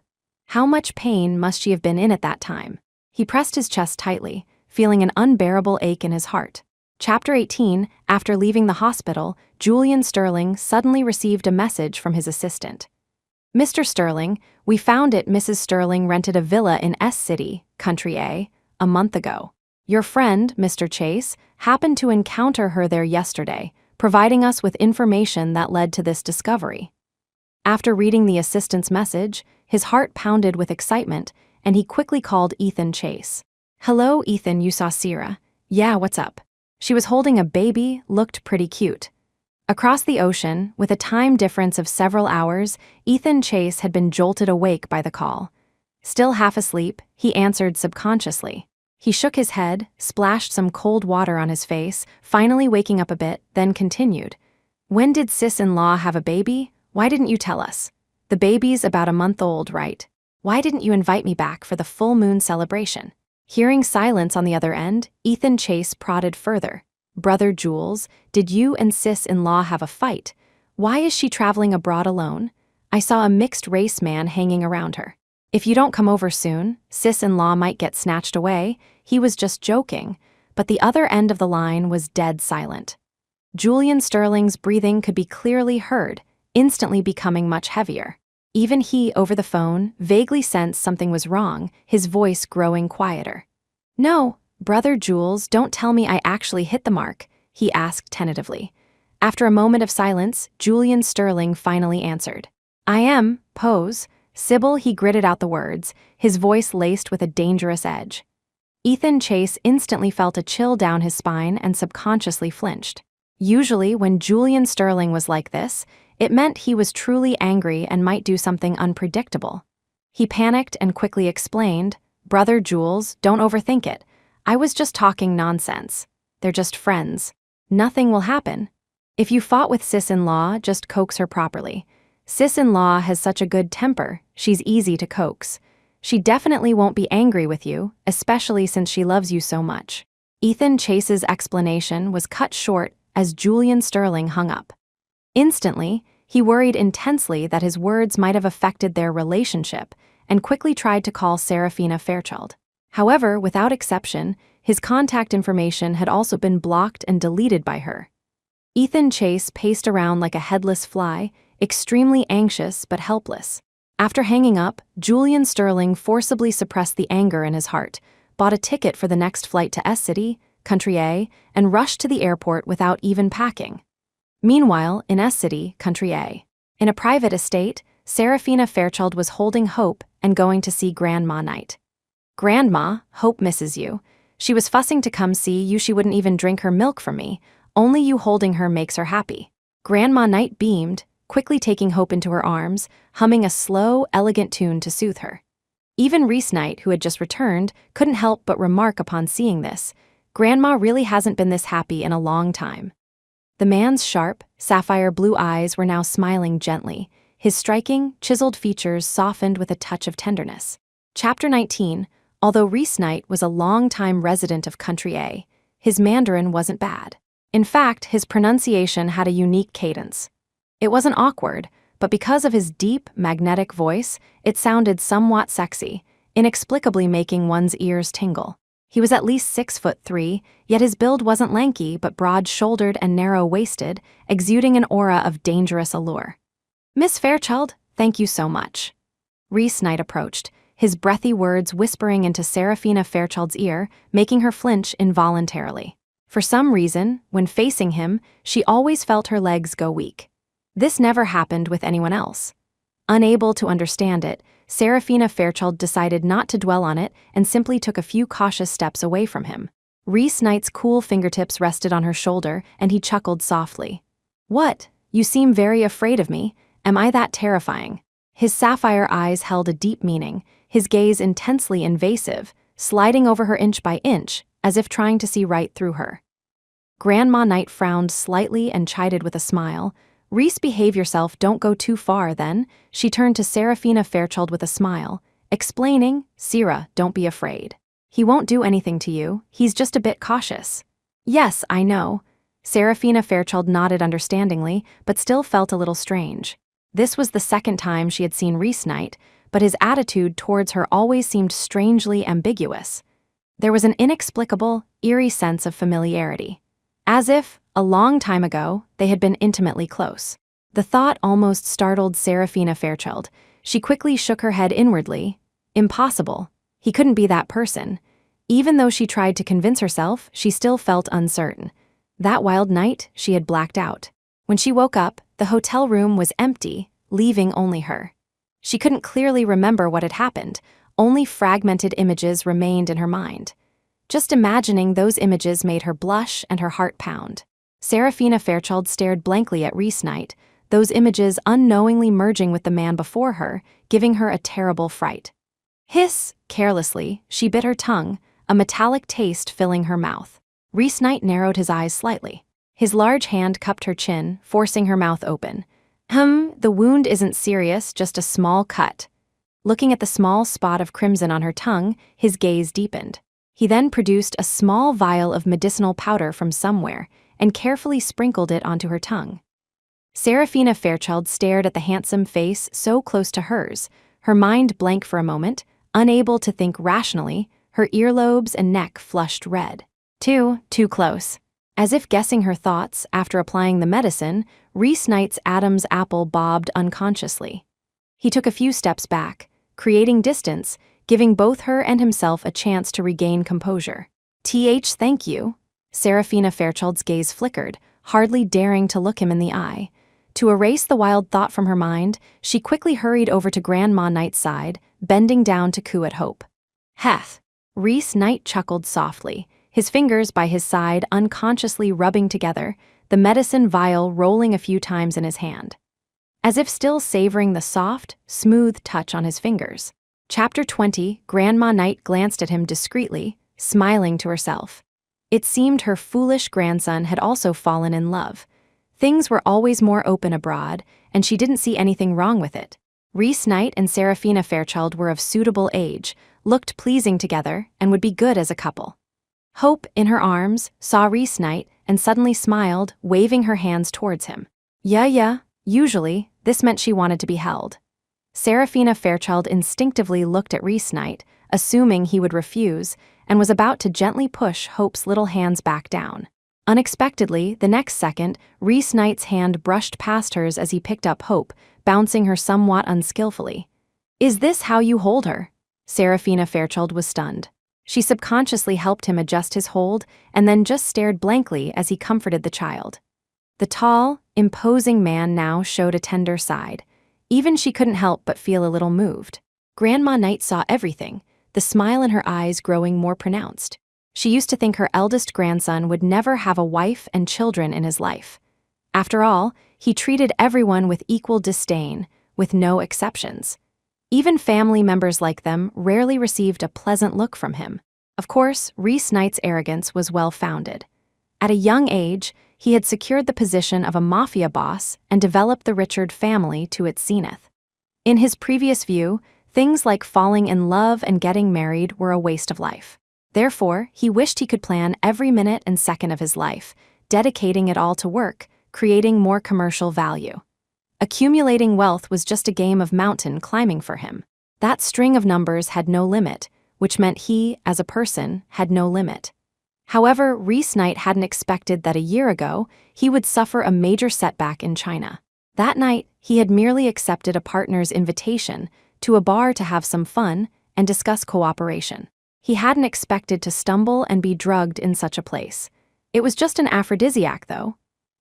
How much pain must she have been in at that time? He pressed his chest tightly, feeling an unbearable ache in his heart. Chapter 18, after leaving the hospital, Julian Sterling suddenly received a message from his assistant. "Mr. Sterling, we found it Mrs. Sterling rented a villa in S City, Country A month ago. Your friend, Mr. Chase, happened to encounter her there yesterday, providing us with information that led to this discovery." After reading the assistant's message, his heart pounded with excitement, and he quickly called Ethan Chase. "Hello, Ethan, you saw Sierra. Yeah, what's up?" She was holding a baby, looked pretty cute. Across the ocean, with a time difference of several hours, Ethan Chase had been jolted awake by the call. Still half asleep, he answered subconsciously. He shook his head, splashed some cold water on his face, finally waking up a bit, then continued. "When did sis-in-law have a baby? Why didn't you tell us? The baby's about a month old, right? Why didn't you invite me back for the full moon celebration?" Hearing silence on the other end, Ethan Chase prodded further. "Brother Jules, did you and sis-in-law have a fight? Why is she traveling abroad alone? I saw a mixed-race man hanging around her. If you don't come over soon, sis-in-law might get snatched away." He was just joking, but the other end of the line was dead silent. Julian Sterling's breathing could be clearly heard, instantly becoming much heavier. Even he, over the phone, vaguely sensed something was wrong, his voice growing quieter. "No, Brother Jules, don't tell me I actually hit the mark," he asked tentatively. After a moment of silence, Julian Sterling finally answered. "I am, pose, Sybil," he gritted out the words, his voice laced with a dangerous edge. Ethan Chase instantly felt a chill down his spine and subconsciously flinched. Usually, when Julian Sterling was like this, it meant he was truly angry and might do something unpredictable. He panicked and quickly explained, "Brother Jules, don't overthink it. I was just talking nonsense. They're just friends. Nothing will happen. If you fought with sis-in-law, just coax her properly. Sis-in-law has such a good temper, she's easy to coax. She definitely won't be angry with you, especially since she loves you so much." Ethan Chase's explanation was cut short as Julian Sterling hung up. Instantly, he worried intensely that his words might have affected their relationship and quickly tried to call Serafina Fairchild. However, without exception, his contact information had also been blocked and deleted by her. Ethan Chase paced around like a headless fly, extremely anxious but helpless. After hanging up, Julian Sterling forcibly suppressed the anger in his heart, bought a ticket for the next flight to S-City, Country A, and rushed to the airport without even packing. Meanwhile, in S-City, Country A, in a private estate, Serafina Fairchild was holding Hope and going to see Grandma Knight. "Grandma, Hope misses you. She was fussing to come see you. She wouldn't even drink her milk from me. Only you holding her makes her happy." Grandma Knight beamed, quickly taking Hope into her arms, humming a slow, elegant tune to soothe her. Even Reese Knight, who had just returned, couldn't help but remark upon seeing this, "Grandma really hasn't been this happy in a long time." The man's sharp, sapphire blue eyes were now smiling gently, his striking, chiseled features softened with a touch of tenderness. Chapter 19. Although Reese Knight was a long-time resident of Country A, his Mandarin wasn't bad. In fact, his pronunciation had a unique cadence. It wasn't awkward, but because of his deep, magnetic voice, it sounded somewhat sexy, inexplicably making one's ears tingle. He was at least 6'3", yet his build wasn't lanky but broad-shouldered and narrow-waisted, exuding an aura of dangerous allure. "Miss Fairchild, thank you so much." Reese Knight approached, his breathy words whispering into Serafina Fairchild's ear, making her flinch involuntarily. For some reason, when facing him, she always felt her legs go weak. This never happened with anyone else. Unable to understand it, Serafina Fairchild decided not to dwell on it and simply took a few cautious steps away from him. Reese Knight's cool fingertips rested on her shoulder, and he chuckled softly. "What? You seem very afraid of me. Am I that terrifying?" His sapphire eyes held a deep meaning, his gaze intensely invasive, sliding over her inch by inch, as if trying to see right through her. Grandma Knight frowned slightly and chided with a smile. "Reese, behave yourself, don't go too far, then." She turned to Serafina Fairchild with a smile, explaining, "Sera, don't be afraid. He won't do anything to you, he's just a bit cautious." "Yes, I know." Serafina Fairchild nodded understandingly, but still felt a little strange. This was the second time she had seen Reese Knight, but his attitude towards her always seemed strangely ambiguous. There was an inexplicable, eerie sense of familiarity. As if, a long time ago, they had been intimately close. The thought almost startled Serafina Fairchild. She quickly shook her head inwardly. Impossible. He couldn't be that person. Even though she tried to convince herself, she still felt uncertain. That wild night, she had blacked out. When she woke up, the hotel room was empty, leaving only her. She couldn't clearly remember what had happened. Only fragmented images remained in her mind. Just imagining those images made her blush and her heart pound. Serafina Fairchild stared blankly at Reese Knight, those images unknowingly merging with the man before her, giving her a terrible fright. Hiss, carelessly, she bit her tongue, a metallic taste filling her mouth. Reese Knight narrowed his eyes slightly. His large hand cupped her chin, forcing her mouth open. The wound isn't serious, just a small cut." Looking at the small spot of crimson on her tongue, his gaze deepened. He then produced a small vial of medicinal powder from somewhere and carefully sprinkled it onto her tongue. Serafina Fairchild stared at the handsome face so close to hers, her mind blank for a moment, unable to think rationally, her earlobes and neck flushed red. Too close. As if guessing her thoughts after applying the medicine, Reese Knight's Adam's apple bobbed unconsciously. He took a few steps back, creating distance, giving both her and himself a chance to regain composure. Thank you. Serafina Fairchild's gaze flickered, hardly daring to look him in the eye. To erase the wild thought from her mind, she quickly hurried over to Grandma Knight's side, bending down to coo at Hope. Heth. Reese Knight chuckled softly, his fingers by his side unconsciously rubbing together, the medicine vial rolling a few times in his hand, as if still savoring the soft, smooth touch on his fingers. Chapter 20, Grandma Knight glanced at him discreetly, smiling to herself. It seemed her foolish grandson had also fallen in love. Things were always more open abroad, and she didn't see anything wrong with it. Reese Knight and Serafina Fairchild were of suitable age, looked pleasing together, and would be good as a couple. Hope, in her arms, saw Reese Knight and suddenly smiled, waving her hands towards him. Yeah, usually, this meant she wanted to be held. Serafina Fairchild instinctively looked at Reese Knight, assuming he would refuse, and was about to gently push Hope's little hands back down. Unexpectedly, the next second, Reese Knight's hand brushed past hers as he picked up Hope, bouncing her somewhat unskillfully. Is this how you hold her? Serafina Fairchild was stunned. She subconsciously helped him adjust his hold and then just stared blankly as he comforted the child. The tall, imposing man now showed a tender side. Even she couldn't help but feel a little moved. Grandma Knight saw everything, the smile in her eyes growing more pronounced. She used to think her eldest grandson would never have a wife and children in his life. After all, he treated everyone with equal disdain, with no exceptions. Even family members like them rarely received a pleasant look from him. Of course, Reese Knight's arrogance was well-founded. At a young age, he had secured the position of a mafia boss and developed the Richard family to its zenith. In his previous view, things like falling in love and getting married were a waste of life. Therefore, he wished he could plan every minute and second of his life, dedicating it all to work, creating more commercial value. Accumulating wealth was just a game of mountain climbing for him. That string of numbers had no limit, which meant he, as a person, had no limit. However, Reese Knight hadn't expected that a year ago, he would suffer a major setback in China. That night, he had merely accepted a partner's invitation to a bar to have some fun and discuss cooperation. He hadn't expected to stumble and be drugged in such a place. It was just an aphrodisiac, though.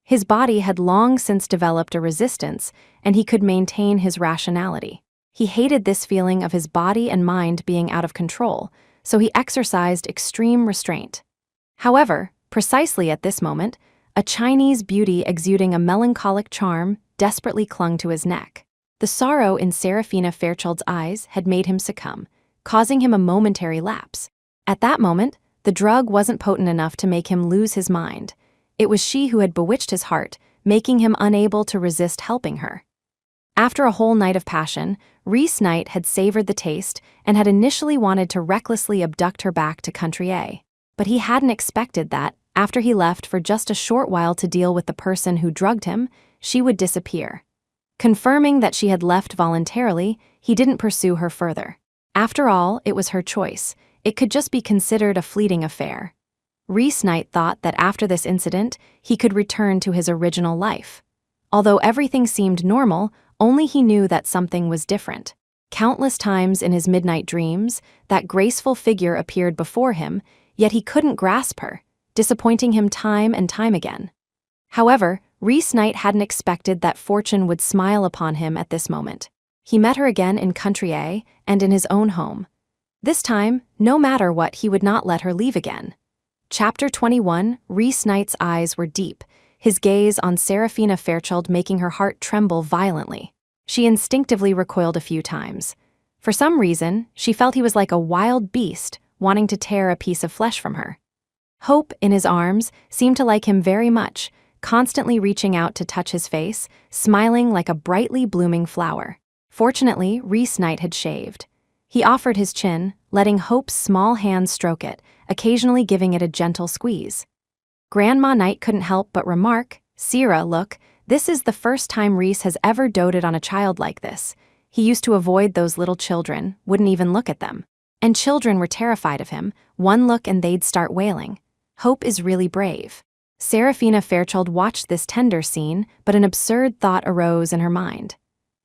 His body had long since developed a resistance, and he could maintain his rationality. He hated this feeling of his body and mind being out of control, so he exercised extreme restraint. However, precisely at this moment, a Chinese beauty exuding a melancholic charm desperately clung to his neck. The sorrow in Serafina Fairchild's eyes had made him succumb, causing him a momentary lapse. At that moment, the drug wasn't potent enough to make him lose his mind. It was she who had bewitched his heart, making him unable to resist helping her. After a whole night of passion, Reese Knight had savored the taste and had initially wanted to recklessly abduct her back to Country A. But he hadn't expected that, after he left for just a short while to deal with the person who drugged him, she would disappear. Confirming that she had left voluntarily, he didn't pursue her further. After all, it was her choice. It could just be considered a fleeting affair. Reese Knight thought that after this incident, he could return to his original life. Although everything seemed normal, only he knew that something was different. Countless times in his midnight dreams, that graceful figure appeared before him, yet he couldn't grasp her, disappointing him time and time again. However, Reese Knight hadn't expected that fortune would smile upon him at this moment. He met her again in Country A and in his own home. This time, no matter what, he would not let her leave again. Chapter 21, Reese Knight's eyes were deep, his gaze on Serafina Fairchild making her heart tremble violently. She instinctively recoiled a few times. For some reason, she felt he was like a wild beast, wanting to tear a piece of flesh from her. Hope, in his arms, seemed to like him very much, constantly reaching out to touch his face, smiling like a brightly blooming flower. Fortunately, Reese Knight had shaved. He offered his chin, letting Hope's small hands stroke it, occasionally giving it a gentle squeeze. Grandma Knight couldn't help but remark, "Sierra, look, this is the first time Reese has ever doted on a child like this. He used to avoid those little children, wouldn't even look at them. And children were terrified of him, one look and they'd start wailing. Hope is really brave." Serafina Fairchild watched this tender scene, but an absurd thought arose in her mind.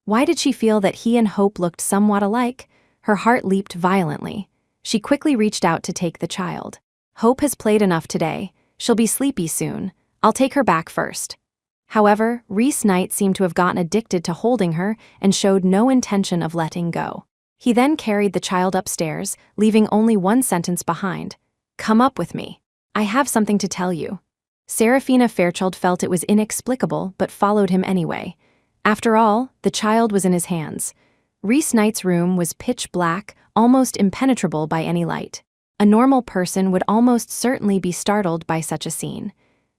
Why did she feel that he and Hope looked somewhat alike? Her heart leaped violently. She quickly reached out to take the child. Hope has played enough today. She'll be sleepy soon. I'll take her back first. However, Reese Knight seemed to have gotten addicted to holding her and showed no intention of letting go. He then carried the child upstairs, leaving only one sentence behind. "Come up with me. I have something to tell you." Serafina Fairchild felt it was inexplicable but followed him anyway. After all, the child was in his hands. Reese Knight's room was pitch black, almost impenetrable by any light. A normal person would almost certainly be startled by such a scene.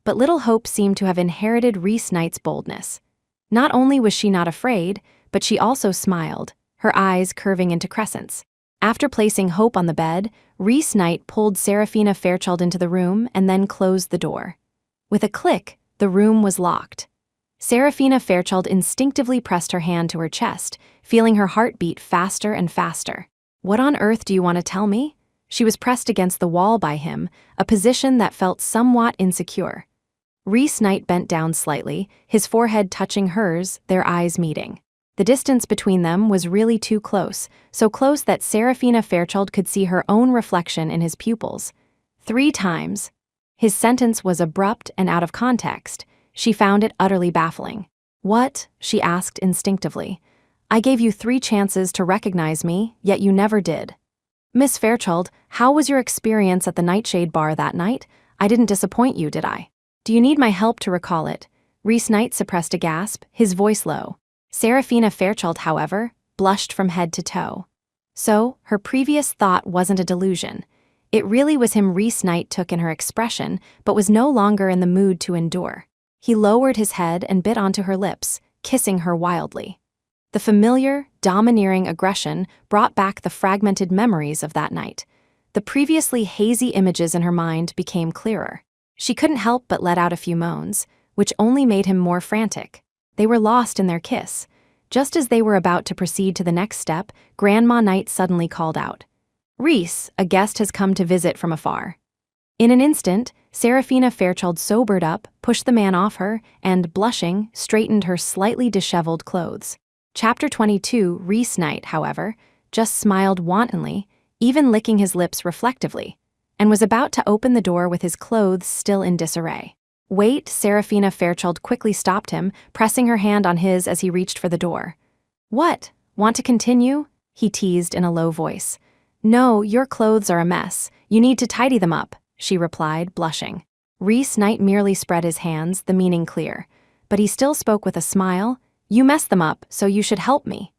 But little Hope seemed to have inherited Reese Knight's boldness. Not only was she not afraid, but she also smiled, her eyes curving into crescents. After placing Hope on the bed, Reese Knight pulled Serafina Fairchild into the room and then closed the door. With a click, the room was locked. Serafina Fairchild instinctively pressed her hand to her chest, feeling her heart beat faster and faster. "What on earth do you want to tell me?" She was pressed against the wall by him, a position that felt somewhat insecure. Reese Knight bent down slightly, his forehead touching hers, their eyes meeting. The distance between them was really too close, so close that Serafina Fairchild could see her own reflection in his pupils. 3 times. His sentence was abrupt and out of context. She found it utterly baffling. "What?" she asked instinctively. "I gave you 3 chances to recognize me, yet you never did." "Miss Fairchild, how was your experience at the Nightshade Bar that night? I didn't disappoint you, did I? Do you need my help to recall it?" Reese Knight suppressed a gasp, his voice low. Serafina Fairchild, however, blushed from head to toe. So, her previous thought wasn't a delusion. It really was him Reese Knight took in her expression, but was no longer in the mood to endure. He lowered his head and bit onto her lips, kissing her wildly. The familiar, domineering aggression brought back the fragmented memories of that night. The previously hazy images in her mind became clearer. She couldn't help but let out a few moans, which only made him more frantic. They were lost in their kiss. Just as they were about to proceed to the next step, Grandma Knight suddenly called out, "Reese, a guest has come to visit from afar." In an instant, Serafina Fairchild sobered up, pushed the man off her, and, blushing, straightened her slightly disheveled clothes. Chapter 22, Reese Knight, however, just smiled wantonly, even licking his lips reflectively, and was about to open the door with his clothes still in disarray. "Wait," Serafina Fairchild quickly stopped him, pressing her hand on his as he reached for the door. "What? Want to continue?" he teased in a low voice. "No, your clothes are a mess. You need to tidy them up," she replied, blushing. Reese Knight merely spread his hands, the meaning clear. But he still spoke with a smile. "You messed them up, so you should help me."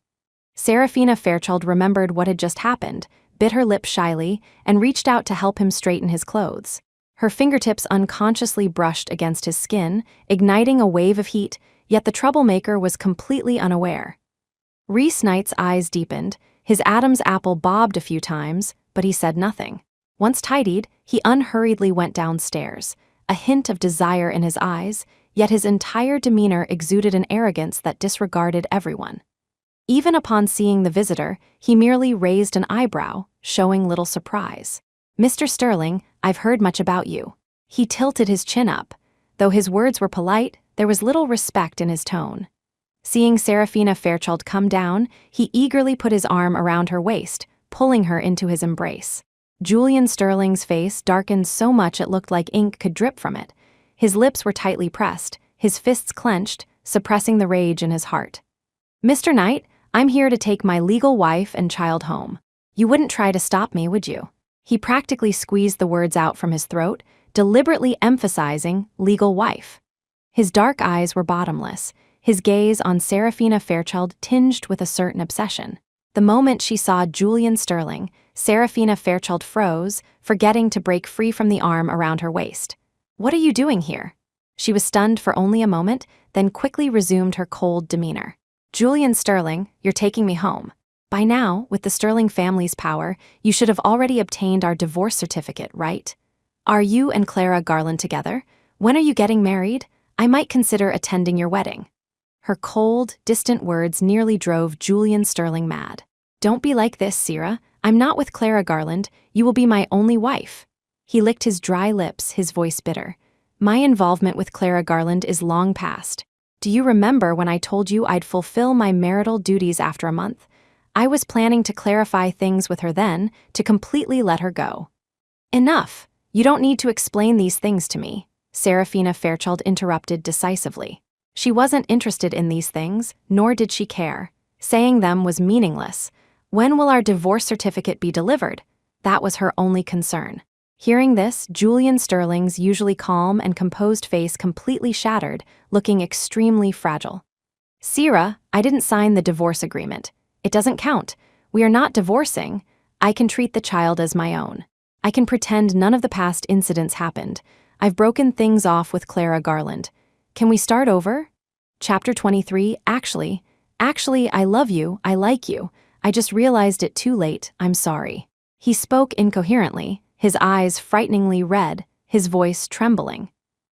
Serafina Fairchild remembered what had just happened, bit her lip shyly, and reached out to help him straighten his clothes. Her fingertips unconsciously brushed against his skin, igniting a wave of heat, yet the troublemaker was completely unaware. Reese Knight's eyes deepened, his Adam's apple bobbed a few times, but he said nothing. Once tidied, he unhurriedly went downstairs, a hint of desire in his eyes, yet his entire demeanor exuded an arrogance that disregarded everyone. Even upon seeing the visitor, he merely raised an eyebrow, showing little surprise. "Mr. Sterling, I've heard much about you." He tilted his chin up. Though his words were polite, there was little respect in his tone. Seeing Serafina Fairchild come down, he eagerly put his arm around her waist, pulling her into his embrace. Julian Sterling's face darkened so much it looked like ink could drip from it. His lips were tightly pressed, his fists clenched, suppressing the rage in his heart. "Mr. Knight, I'm here to take my legal wife and child home. You wouldn't try to stop me, would you?" He practically squeezed the words out from his throat, deliberately emphasizing legal wife. His dark eyes were bottomless, his gaze on Serafina Fairchild tinged with a certain obsession. The moment she saw Julian Sterling, Serafina Fairchild froze, forgetting to break free from the arm around her waist. "What are you doing here?" She was stunned for only a moment, then quickly resumed her cold demeanor. "Julian Sterling, you're taking me home. By now, with the Sterling family's power, you should have already obtained our divorce certificate, right? Are you and Clara Garland together? When are you getting married? I might consider attending your wedding." Her cold, distant words nearly drove Julian Sterling mad. "Don't be like this, Sierra. I'm not with Clara Garland. You will be my only wife." He licked his dry lips, his voice bitter. My involvement with Clara Garland is long past. Do you remember when I told you I'd fulfill my marital duties after a month? I was planning to clarify things with her then, to completely let her go. Enough! You don't need to explain these things to me, Serafina Fairchild interrupted decisively. She wasn't interested in these things, nor did she care. Saying them was meaningless. When will our divorce certificate be delivered? That was her only concern. Hearing this, Julian Sterling's usually calm and composed face completely shattered, looking extremely fragile. Sira, I didn't sign the divorce agreement. It doesn't count. We are not divorcing. I can treat the child as my own. I can pretend none of the past incidents happened. I've broken things off with Clara Garland. Can we start over? Chapter 23, Actually, I love you, I like you. I just realized it too late, I'm sorry. He spoke incoherently, his eyes frighteningly red, his voice trembling.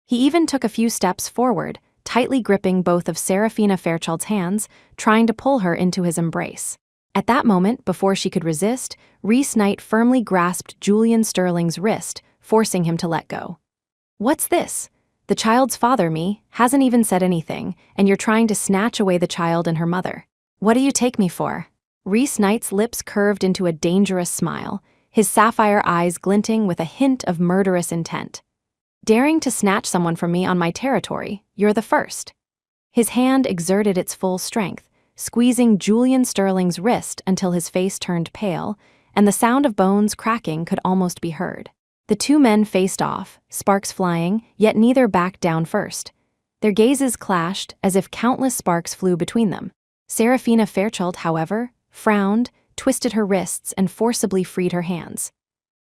He even took a few steps forward, tightly gripping both of Serafina Fairchild's hands, trying to pull her into his embrace. At that moment, before she could resist, Reese Knight firmly grasped Julian Sterling's wrist, forcing him to let go. What's this? The child's father, me, hasn't even said anything, and you're trying to snatch away the child and her mother. What do you take me for? Reese Knight's lips curved into a dangerous smile, his sapphire eyes glinting with a hint of murderous intent. Daring to snatch someone from me on my territory, you're the first. His hand exerted its full strength, squeezing Julian Sterling's wrist until his face turned pale, and the sound of bones cracking could almost be heard. The two men faced off, sparks flying, yet neither backed down first. Their gazes clashed as if countless sparks flew between them. Serafina Fairchild, however, frowned, twisted her wrists, and forcibly freed her hands.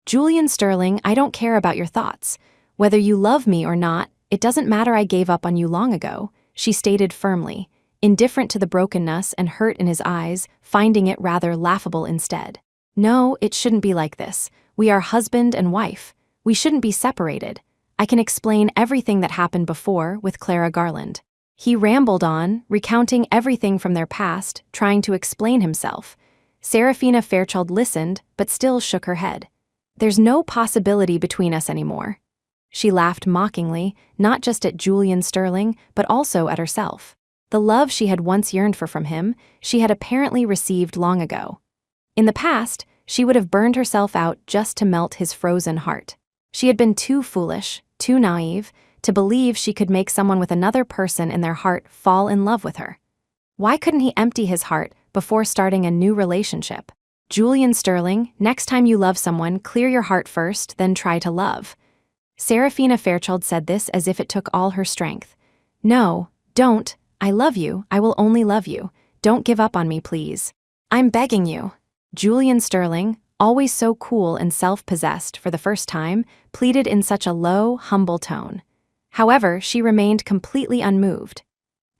Julian Sterling, I don't care about your thoughts. Whether you love me or not, it doesn't matter, I gave up on you long ago, she stated firmly, indifferent to the brokenness and hurt in his eyes, finding it rather laughable instead. No, it shouldn't be like this. We are husband and wife. We shouldn't be separated. I can explain everything that happened before with Clara Garland. He rambled on, recounting everything from their past, trying to explain himself. Serafina Fairchild listened, but still shook her head. There's no possibility between us anymore. She laughed mockingly, not just at Julian Sterling, but also at herself. The love she had once yearned for from him, she had apparently received long ago. In the past, she would have burned herself out just to melt his frozen heart. She had been too foolish, too naive, to believe she could make someone with another person in their heart fall in love with her. Why couldn't he empty his heart before starting a new relationship? Julian Sterling, next time you love someone, clear your heart first, then try to love. Serafina Fairchild said this as if it took all her strength. No, don't. I love you, I will only love you. Don't give up on me, please. I'm begging you. Julian Sterling, always so cool and self-possessed for the first time, pleaded in such a low, humble tone. However, she remained completely unmoved.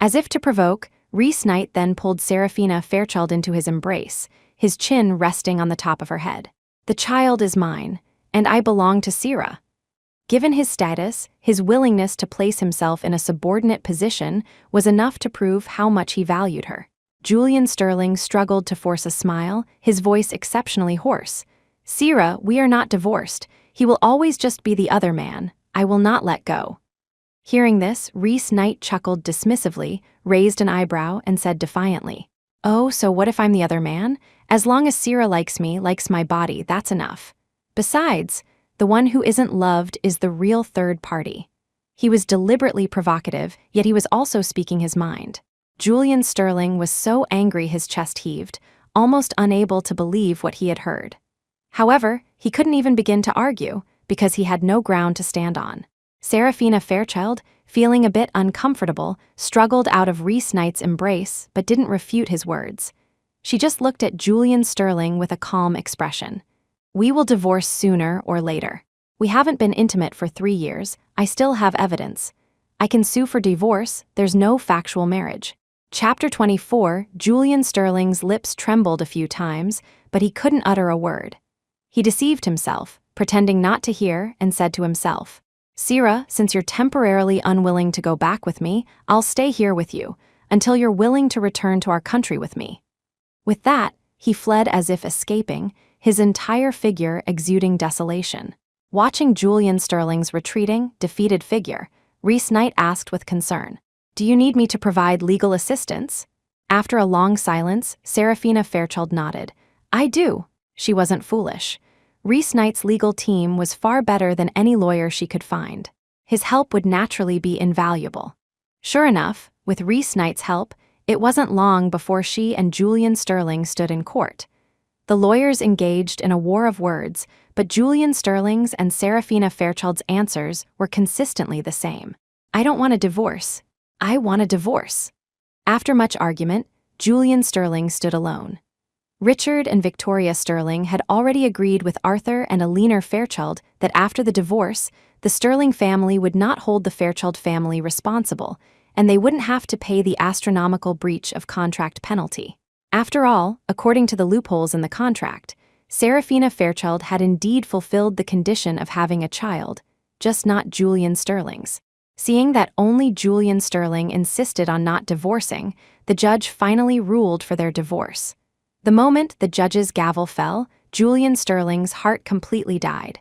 As if to provoke, Reese Knight then pulled Serafina Fairchild into his embrace, his chin resting on the top of her head. The child is mine, and I belong to Sira. Given his status, his willingness to place himself in a subordinate position was enough to prove how much he valued her. Julian Sterling struggled to force a smile, his voice exceptionally hoarse. Sira, we are not divorced. He will always just be the other man. I will not let go. Hearing this, Reese Knight chuckled dismissively, raised an eyebrow, and said defiantly, Oh, so what if I'm the other man? As long as Sira likes me, likes my body, that's enough. Besides, the one who isn't loved is the real third party. He was deliberately provocative, yet he was also speaking his mind. Julian Sterling was so angry his chest heaved, almost unable to believe what he had heard. However, he couldn't even begin to argue, because he had no ground to stand on. Serafina Fairchild, feeling a bit uncomfortable, struggled out of Reese Knight's embrace but didn't refute his words. She just looked at Julian Sterling with a calm expression. We will divorce sooner or later. We haven't been intimate for 3 years. I still have evidence. I can sue for divorce. There's no factual marriage. Chapter 24, Julian Sterling's lips trembled a few times, but he couldn't utter a word. He deceived himself, pretending not to hear, and said to himself, Sira, since you're temporarily unwilling to go back with me, I'll stay here with you, until you're willing to return to our country with me. With that, he fled as if escaping, his entire figure exuding desolation. Watching Julian Sterling's retreating, defeated figure, Reese Knight asked with concern, "Do you need me to provide legal assistance?" After a long silence, Serafina Fairchild nodded. "I do." She wasn't foolish. Reese Knight's legal team was far better than any lawyer she could find. His help would naturally be invaluable. Sure enough, with Reese Knight's help, it wasn't long before she and Julian Sterling stood in court. The lawyers engaged in a war of words, but Julian Sterling's and Serafina Fairchild's answers were consistently the same. "I don't want a divorce. I want a divorce." After much argument, Julian Sterling stood alone. Richard and Victoria Sterling had already agreed with Arthur and Alina Fairchild that after the divorce, the Sterling family would not hold the Fairchild family responsible, and they wouldn't have to pay the astronomical breach of contract penalty. After all, according to the loopholes in the contract, Serafina Fairchild had indeed fulfilled the condition of having a child, just not Julian Sterling's. Seeing that only Julian Sterling insisted on not divorcing, the judge finally ruled for their divorce. The moment the judge's gavel fell, Julian Sterling's heart completely died.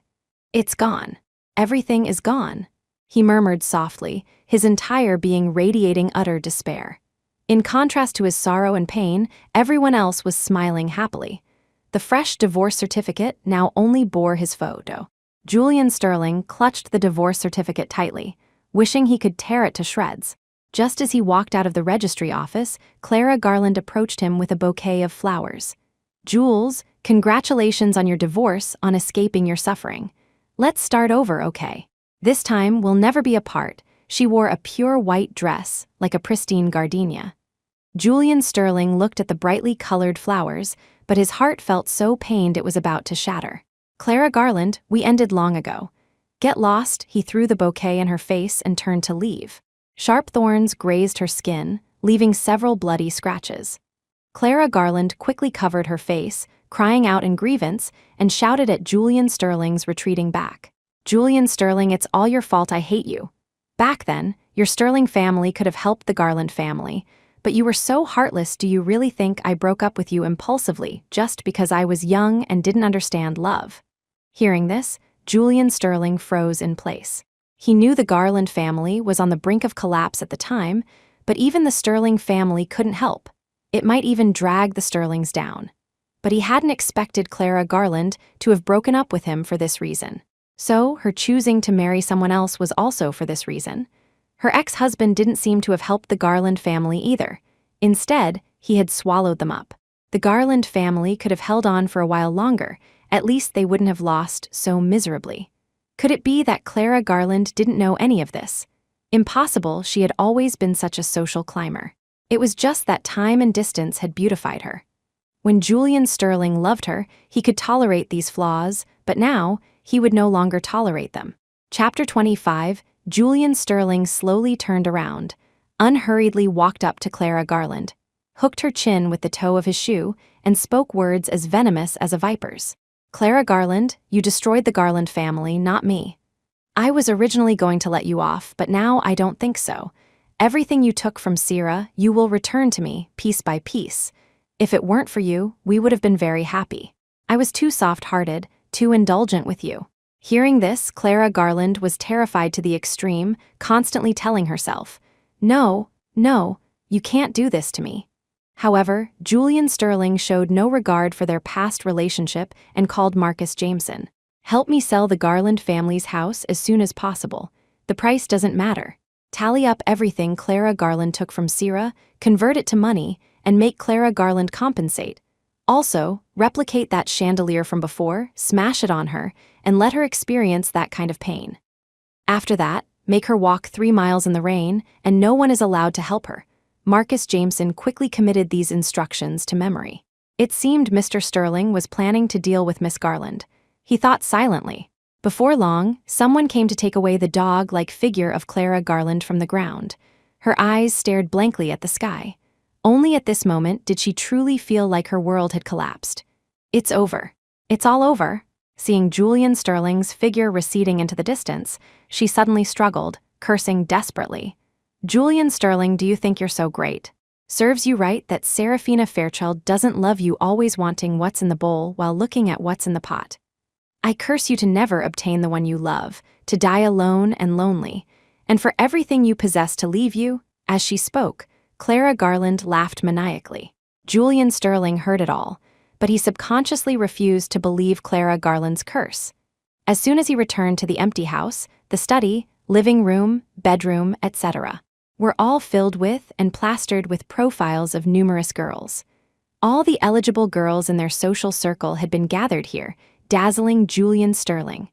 "It's gone. Everything is gone," he murmured softly, his entire being radiating utter despair. In contrast to his sorrow and pain, everyone else was smiling happily. The fresh divorce certificate now only bore his photo. Julian Sterling clutched the divorce certificate tightly, wishing he could tear it to shreds. Just as he walked out of the registry office, Clara Garland approached him with a bouquet of flowers. "Jules, congratulations on your divorce, on escaping your suffering. Let's start over, okay? This time we'll never be apart." She wore a pure white dress, like a pristine gardenia. Julian Sterling looked at the brightly colored flowers, but his heart felt so pained it was about to shatter. "Clara Garland, we ended long ago. Get lost." He threw the bouquet in her face and turned to leave. Sharp thorns grazed her skin, leaving several bloody scratches. Clara Garland quickly covered her face, crying out in grievance, and shouted at Julian Sterling's retreating back. "Julian Sterling, it's all your fault. I hate you. Back then, your Sterling family could have helped the Garland family, but you were so heartless. Do you really think I broke up with you impulsively just because I was young and didn't understand love?" Hearing this, Julian Sterling froze in place. He knew the Garland family was on the brink of collapse at the time, but even the Sterling family couldn't help. It might even drag the Sterlings down. But he hadn't expected Clara Garland to have broken up with him for this reason. So, her choosing to marry someone else was also for this reason. Her ex-husband didn't seem to have helped the Garland family either. Instead, he had swallowed them up. The Garland family could have held on for a while longer. At least they wouldn't have lost so miserably. Could it be that Clara Garland didn't know any of this? Impossible, she had always been such a social climber. It was just that time and distance had beautified her. When Julian Sterling loved her, he could tolerate these flaws, but now, he would no longer tolerate them. Chapter 25, Julian Sterling slowly turned around, unhurriedly walked up to Clara Garland, hooked her chin with the toe of his shoe, and spoke words as venomous as a viper's. "Clara Garland, you destroyed the Garland family, not me. I was originally going to let you off, but now I don't think so. Everything you took from Sierra, you will return to me, piece by piece. If it weren't for you, we would have been very happy. I was too soft-hearted, too indulgent with you." Hearing this, Clara Garland was terrified to the extreme, constantly telling herself, "No, no, you can't do this to me." However, Julian Sterling showed no regard for their past relationship and called Marcus Jameson. "Help me sell the Garland family's house as soon as possible. The price doesn't matter. Tally up everything Clara Garland took from Sierra, convert it to money, and make Clara Garland compensate. Also, replicate that chandelier from before, smash it on her, and let her experience that kind of pain. After that, make her walk 3 miles in the rain, and no one is allowed to help her." Marcus Jameson quickly committed these instructions to memory. It seemed Mr. Sterling was planning to deal with Miss Garland. He thought silently. Before long, someone came to take away the dog-like figure of Clara Garland from the ground. Her eyes stared blankly at the sky. Only at this moment did she truly feel like her world had collapsed. "It's over. It's all over." Seeing Julian Sterling's figure receding into the distance, she suddenly struggled, cursing desperately. "Julian Sterling, do you think you're so great? Serves you right that Serafina Fairchild doesn't love you, always wanting what's in the bowl while looking at what's in the pot." I curse you to never obtain the one you love, to die alone and lonely, and for everything you possess to leave you." As she spoke, Clara Garland laughed maniacally. Julian Sterling heard it all, but he subconsciously refused to believe Clara Garland's curse. As soon as he returned to the empty house, the study, living room, bedroom, etc., were all filled with and plastered with profiles of numerous girls. All the eligible girls in their social circle had been gathered here, dazzling Julian Sterling.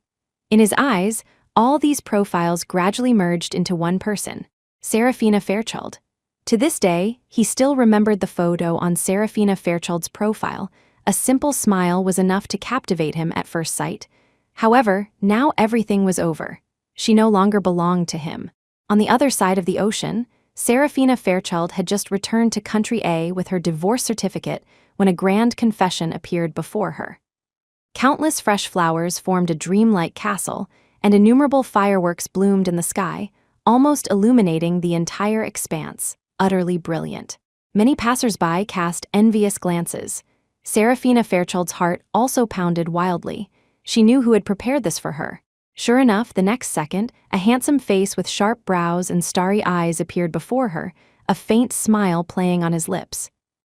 In his eyes, all these profiles gradually merged into one person, Serafina Fairchild. To this day, he still remembered the photo on Serafina Fairchild's profile. A simple smile was enough to captivate him at first sight. However, now everything was over. She no longer belonged to him. On the other side of the ocean, Serafina Fairchild had just returned to Country A with her divorce certificate when a grand confession appeared before her. Countless fresh flowers formed a dreamlike castle, and innumerable fireworks bloomed in the sky, almost illuminating the entire expanse, utterly brilliant. Many passers-by cast envious glances. Serafina Fairchild's heart also pounded wildly. She knew who had prepared this for her. Sure enough, the next second, a handsome face with sharp brows and starry eyes appeared before her, a faint smile playing on his lips.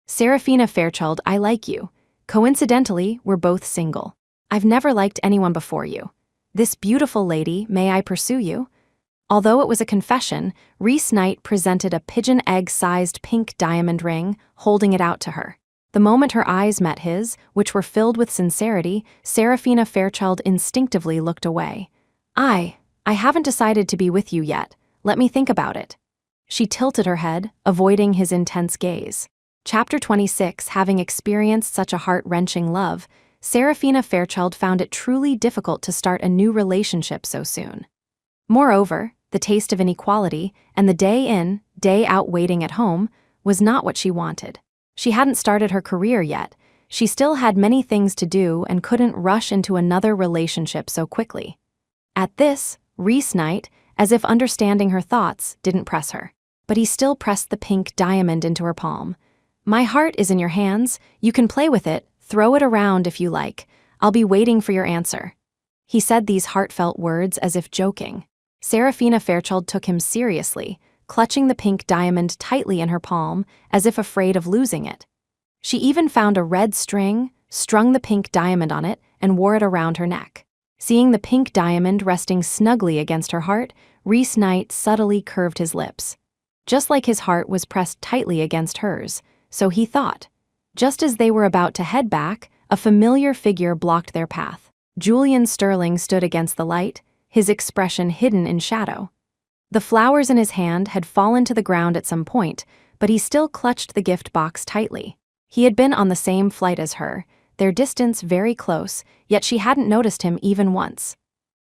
"Serafina Fairchild, I like you. Coincidentally, we're both single. I've never liked anyone before you. This beautiful lady, may I pursue you?" Although it was a confession, Reese Knight presented a pigeon egg-sized pink diamond ring, holding it out to her. The moment her eyes met his, which were filled with sincerity, Serafina Fairchild instinctively looked away. I haven't decided to be with you yet. Let me think about it." She tilted her head, avoiding his intense gaze. Chapter 26. Having experienced such a heart-wrenching love, Serafina Fairchild found it truly difficult to start a new relationship so soon. Moreover, the taste of inequality and the day in, day out waiting at home was not what she wanted. She hadn't started her career yet. She still had many things to do and couldn't rush into another relationship so quickly. At this, Reese Knight, as if understanding her thoughts, didn't press her. But he still pressed the pink diamond into her palm. "My heart is in your hands. You can play with it, throw it around if you like. I'll be waiting for your answer." He said these heartfelt words as if joking. Serafina Fairchild took him seriously, clutching the pink diamond tightly in her palm, as if afraid of losing it. She even found a red string, strung the pink diamond on it, and wore it around her neck. Seeing the pink diamond resting snugly against her heart, Reese Knight subtly curved his lips. Just like his heart was pressed tightly against hers, so he thought. Just as they were about to head back, a familiar figure blocked their path. Julian Sterling stood against the light, his expression hidden in shadow. The flowers in his hand had fallen to the ground at some point, but he still clutched the gift box tightly. He had been on the same flight as her, their distance very close, yet she hadn't noticed him even once.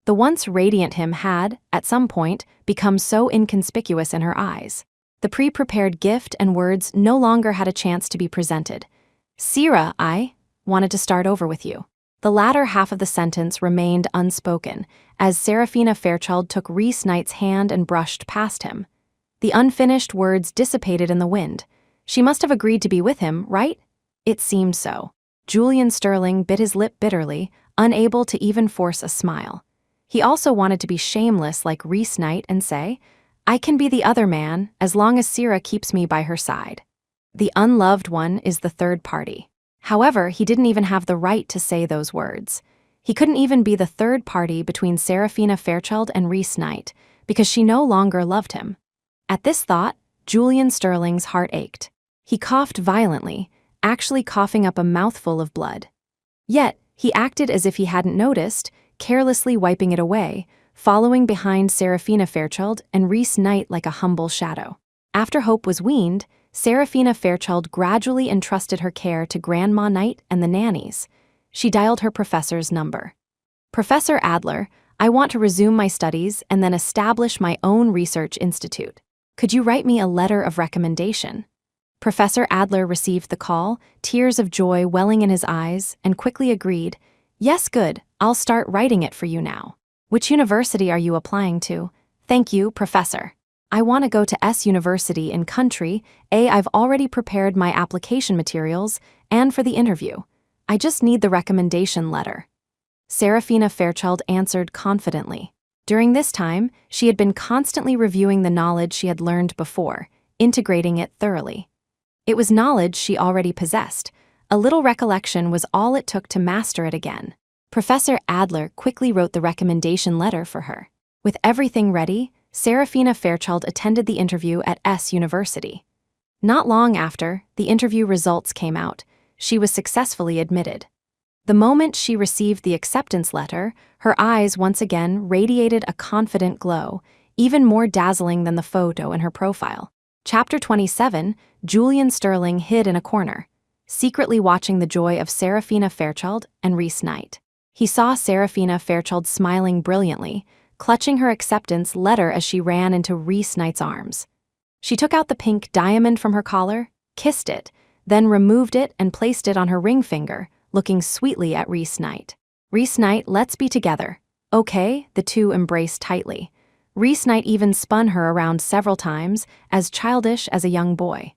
The once radiant him had, at some point, become so inconspicuous in her eyes. The pre-prepared gift and words no longer had a chance to be presented. "Sira, I wanted to start over with you." The latter half of the sentence remained unspoken, as Serafina Fairchild took Reese Knight's hand and brushed past him. The unfinished words dissipated in the wind. She must have agreed to be with him, right? It seemed so. Julian Sterling bit his lip bitterly, unable to even force a smile. He also wanted to be shameless like Reese Knight and say, "I can be the other man as long as Sira keeps me by her side." The unloved one is the third party. However, he didn't even have the right to say those words. He couldn't even be the third party between Serafina Fairchild and Reese Knight, because she no longer loved him. At this thought, Julian Sterling's heart ached. He coughed violently, actually coughing up a mouthful of blood. Yet, he acted as if he hadn't noticed, carelessly wiping it away, following behind Serafina Fairchild and Reese Knight like a humble shadow. After hope was weaned, Serafina Fairchild gradually entrusted her care to Grandma Knight and the nannies. She dialed her professor's number. "Professor Adler, I want to resume my studies and then establish my own research institute. Could you write me a letter of recommendation?" Professor Adler received the call, tears of joy welling in his eyes, and quickly agreed, "Yes, good, I'll start writing it for you now. Which university are you applying to?" "Thank you, Professor. I want to go to S University in Country A. I've already prepared my application materials and for the interview. I just need the recommendation letter." Serafina Fairchild answered confidently. During this time, she had been constantly reviewing the knowledge she had learned before, integrating it thoroughly. It was knowledge she already possessed. A little recollection was all it took to master it again. Professor Adler quickly wrote the recommendation letter for her. With everything ready, Serafina Fairchild attended the interview at S University. Not long after, the interview results came out. She was successfully admitted. The moment she received the acceptance letter, her eyes once again radiated a confident glow, even more dazzling than the photo in her profile. Chapter 27, Julian Sterling hid in a corner, secretly watching the joy of Serafina Fairchild and Reese Knight. He saw Serafina Fairchild smiling brilliantly, clutching her acceptance letter as she ran into Reese Knight's arms. She took out the pink diamond from her collar, kissed it, then removed it and placed it on her ring finger, looking sweetly at Reese Knight. "Reese Knight, let's be together." "Okay," the two embraced tightly. Reese Knight even spun her around several times, as childish as a young boy.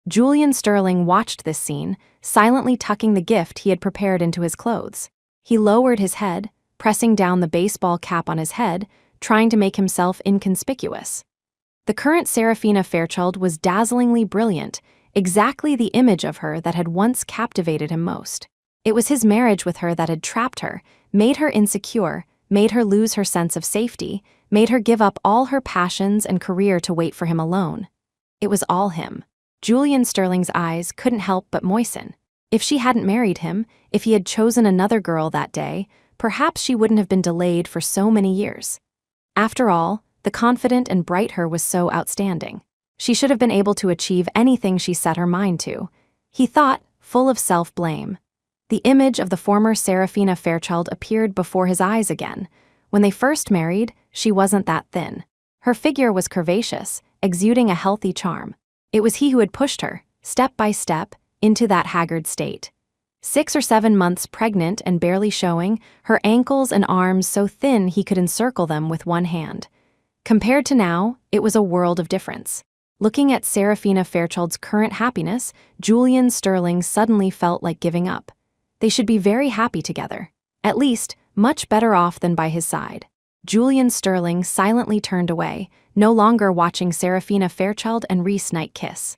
Julian Sterling watched this scene, silently tucking the gift he had prepared into his clothes. He lowered his head, pressing down the baseball cap on his head, trying to make himself inconspicuous. The current Serafina Fairchild was dazzlingly brilliant, exactly the image of her that had once captivated him most. It was his marriage with her that had trapped her, made her insecure, made her lose her sense of safety, made her give up all her passions and career to wait for him alone. It was all him. Julian Sterling's eyes couldn't help but moisten. If she hadn't married him, if he had chosen another girl that day, perhaps she wouldn't have been delayed for so many years. After all, the confident and bright her was so outstanding. She should have been able to achieve anything she set her mind to. He thought, full of self-blame. The image of the former Serafina Fairchild appeared before his eyes again. When they first married, she wasn't that thin. Her figure was curvaceous, exuding a healthy charm. It was he who had pushed her, step by step, into that haggard state. 6 or 7 months pregnant and barely showing, her ankles and arms so thin he could encircle them with one hand. Compared to now, it was a world of difference. Looking at Serafina Fairchild's current happiness, Julian Sterling suddenly felt like giving up. They should be very happy together. At least, much better off than by his side. Julian Sterling silently turned away, no longer watching Serafina Fairchild and Reese Knight kiss.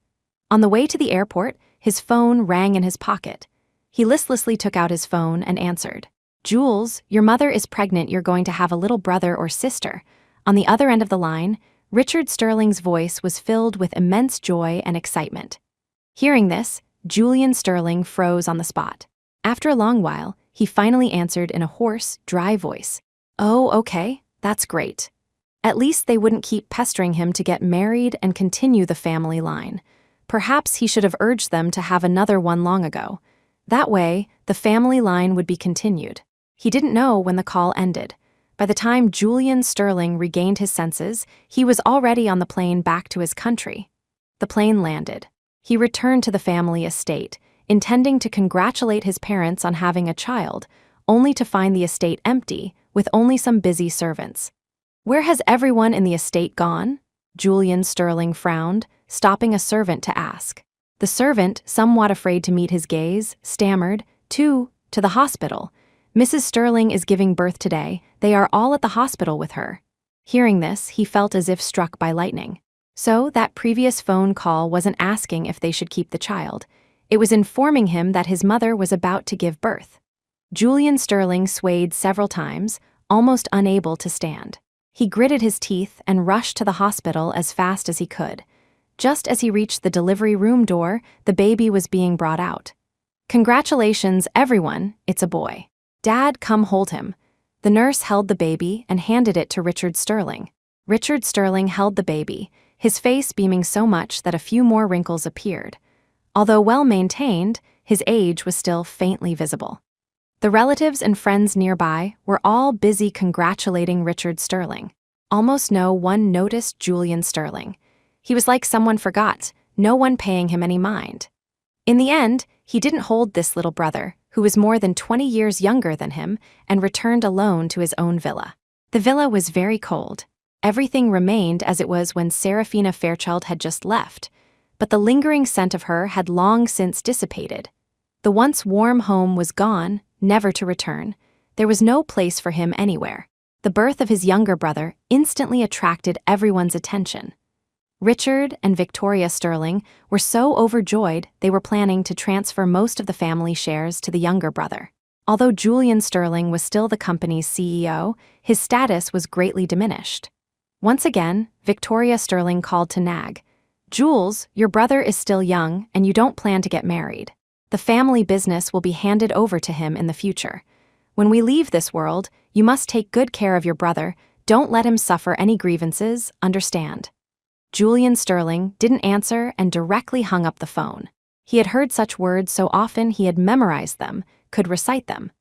On the way to the airport, his phone rang in his pocket. He listlessly took out his phone and answered. "Jules, your mother is pregnant. You're going to have a little brother or sister." On the other end of the line, Richard Sterling's voice was filled with immense joy and excitement. Hearing this, Julian Sterling froze on the spot. After a long while, he finally answered in a hoarse, dry voice. "Oh, okay, that's great." At least they wouldn't keep pestering him to get married and continue the family line. Perhaps he should have urged them to have another one long ago. That way, the family line would be continued. He didn't know when the call ended. By the time Julian Sterling regained his senses, he was already on the plane back to his country. The plane landed. He returned to the family estate, intending to congratulate his parents on having a child, only to find the estate empty, with only some busy servants. "Where has everyone in the estate gone?" Julian Sterling frowned, stopping a servant to ask. The servant, somewhat afraid to meet his gaze, stammered, to the hospital. "Mrs. Sterling is giving birth today. They are all at the hospital with her." Hearing this, he felt as if struck by lightning. So that previous phone call wasn't asking if they should keep the child. It was informing him that his mother was about to give birth. Julian Sterling swayed several times, almost unable to stand. He gritted his teeth and rushed to the hospital as fast as he could. Just as he reached the delivery room door, the baby was being brought out. "Congratulations, everyone, it's a boy. Dad, come hold him." The nurse held the baby and handed it to Richard Sterling. Richard Sterling held the baby, his face beaming so much that a few more wrinkles appeared. Although well-maintained, his age was still faintly visible. The relatives and friends nearby were all busy congratulating Richard Sterling. Almost no one noticed Julian Sterling. He was like someone forgot, no one paying him any mind. In the end, he didn't hold this little brother, who was more than 20 years younger than him, and returned alone to his own villa. The villa was very cold. Everything remained as it was when Serafina Fairchild had just left, but the lingering scent of her had long since dissipated. The once warm home was gone, never to return. There was no place for him anywhere. The birth of his younger brother instantly attracted everyone's attention. Richard and Victoria Sterling were so overjoyed they were planning to transfer most of the family shares to the younger brother. Although Julian Sterling was still the company's CEO, his status was greatly diminished. Once again, Victoria Sterling called to nag. "Jules, your brother is still young and you don't plan to get married. The family business will be handed over to him in the future. When we leave this world, you must take good care of your brother. Don't let him suffer any grievances, understand?" Julian Sterling didn't answer and directly hung up the phone. He had heard such words so often he had memorized them, could recite them.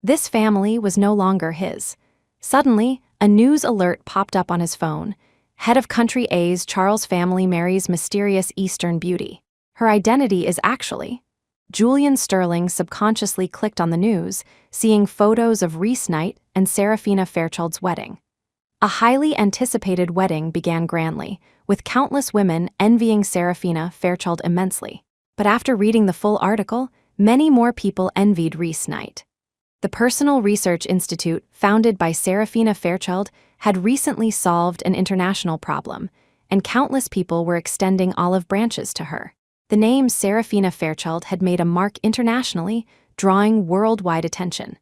This family was no longer his. Suddenly, a news alert popped up on his phone. Head of Country A's Charles family marries mysterious Eastern beauty. Her identity is actually... Julian Sterling subconsciously clicked on the news, seeing photos of Reese Knight and Serafina Fairchild's wedding. A highly anticipated wedding began grandly, with countless women envying Serafina Fairchild immensely. But after reading the full article, many more people envied Reese Knight. The Personal Research Institute, founded by Serafina Fairchild, had recently solved an international problem, and countless people were extending olive branches to her. The name Serafina Fairchild had made a mark internationally, drawing worldwide attention.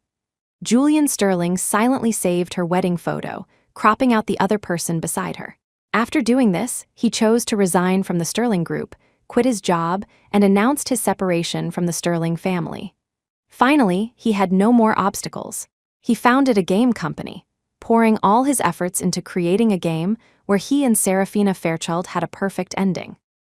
Julian Sterling silently saved her wedding photo, cropping out the other person beside her. After doing this, he chose to resign from the Sterling Group, quit his job, and announced his separation from the Sterling family. Finally, he had no more obstacles. He founded a game company, pouring all his efforts into creating a game where he and Serafina Fairchild had a perfect ending.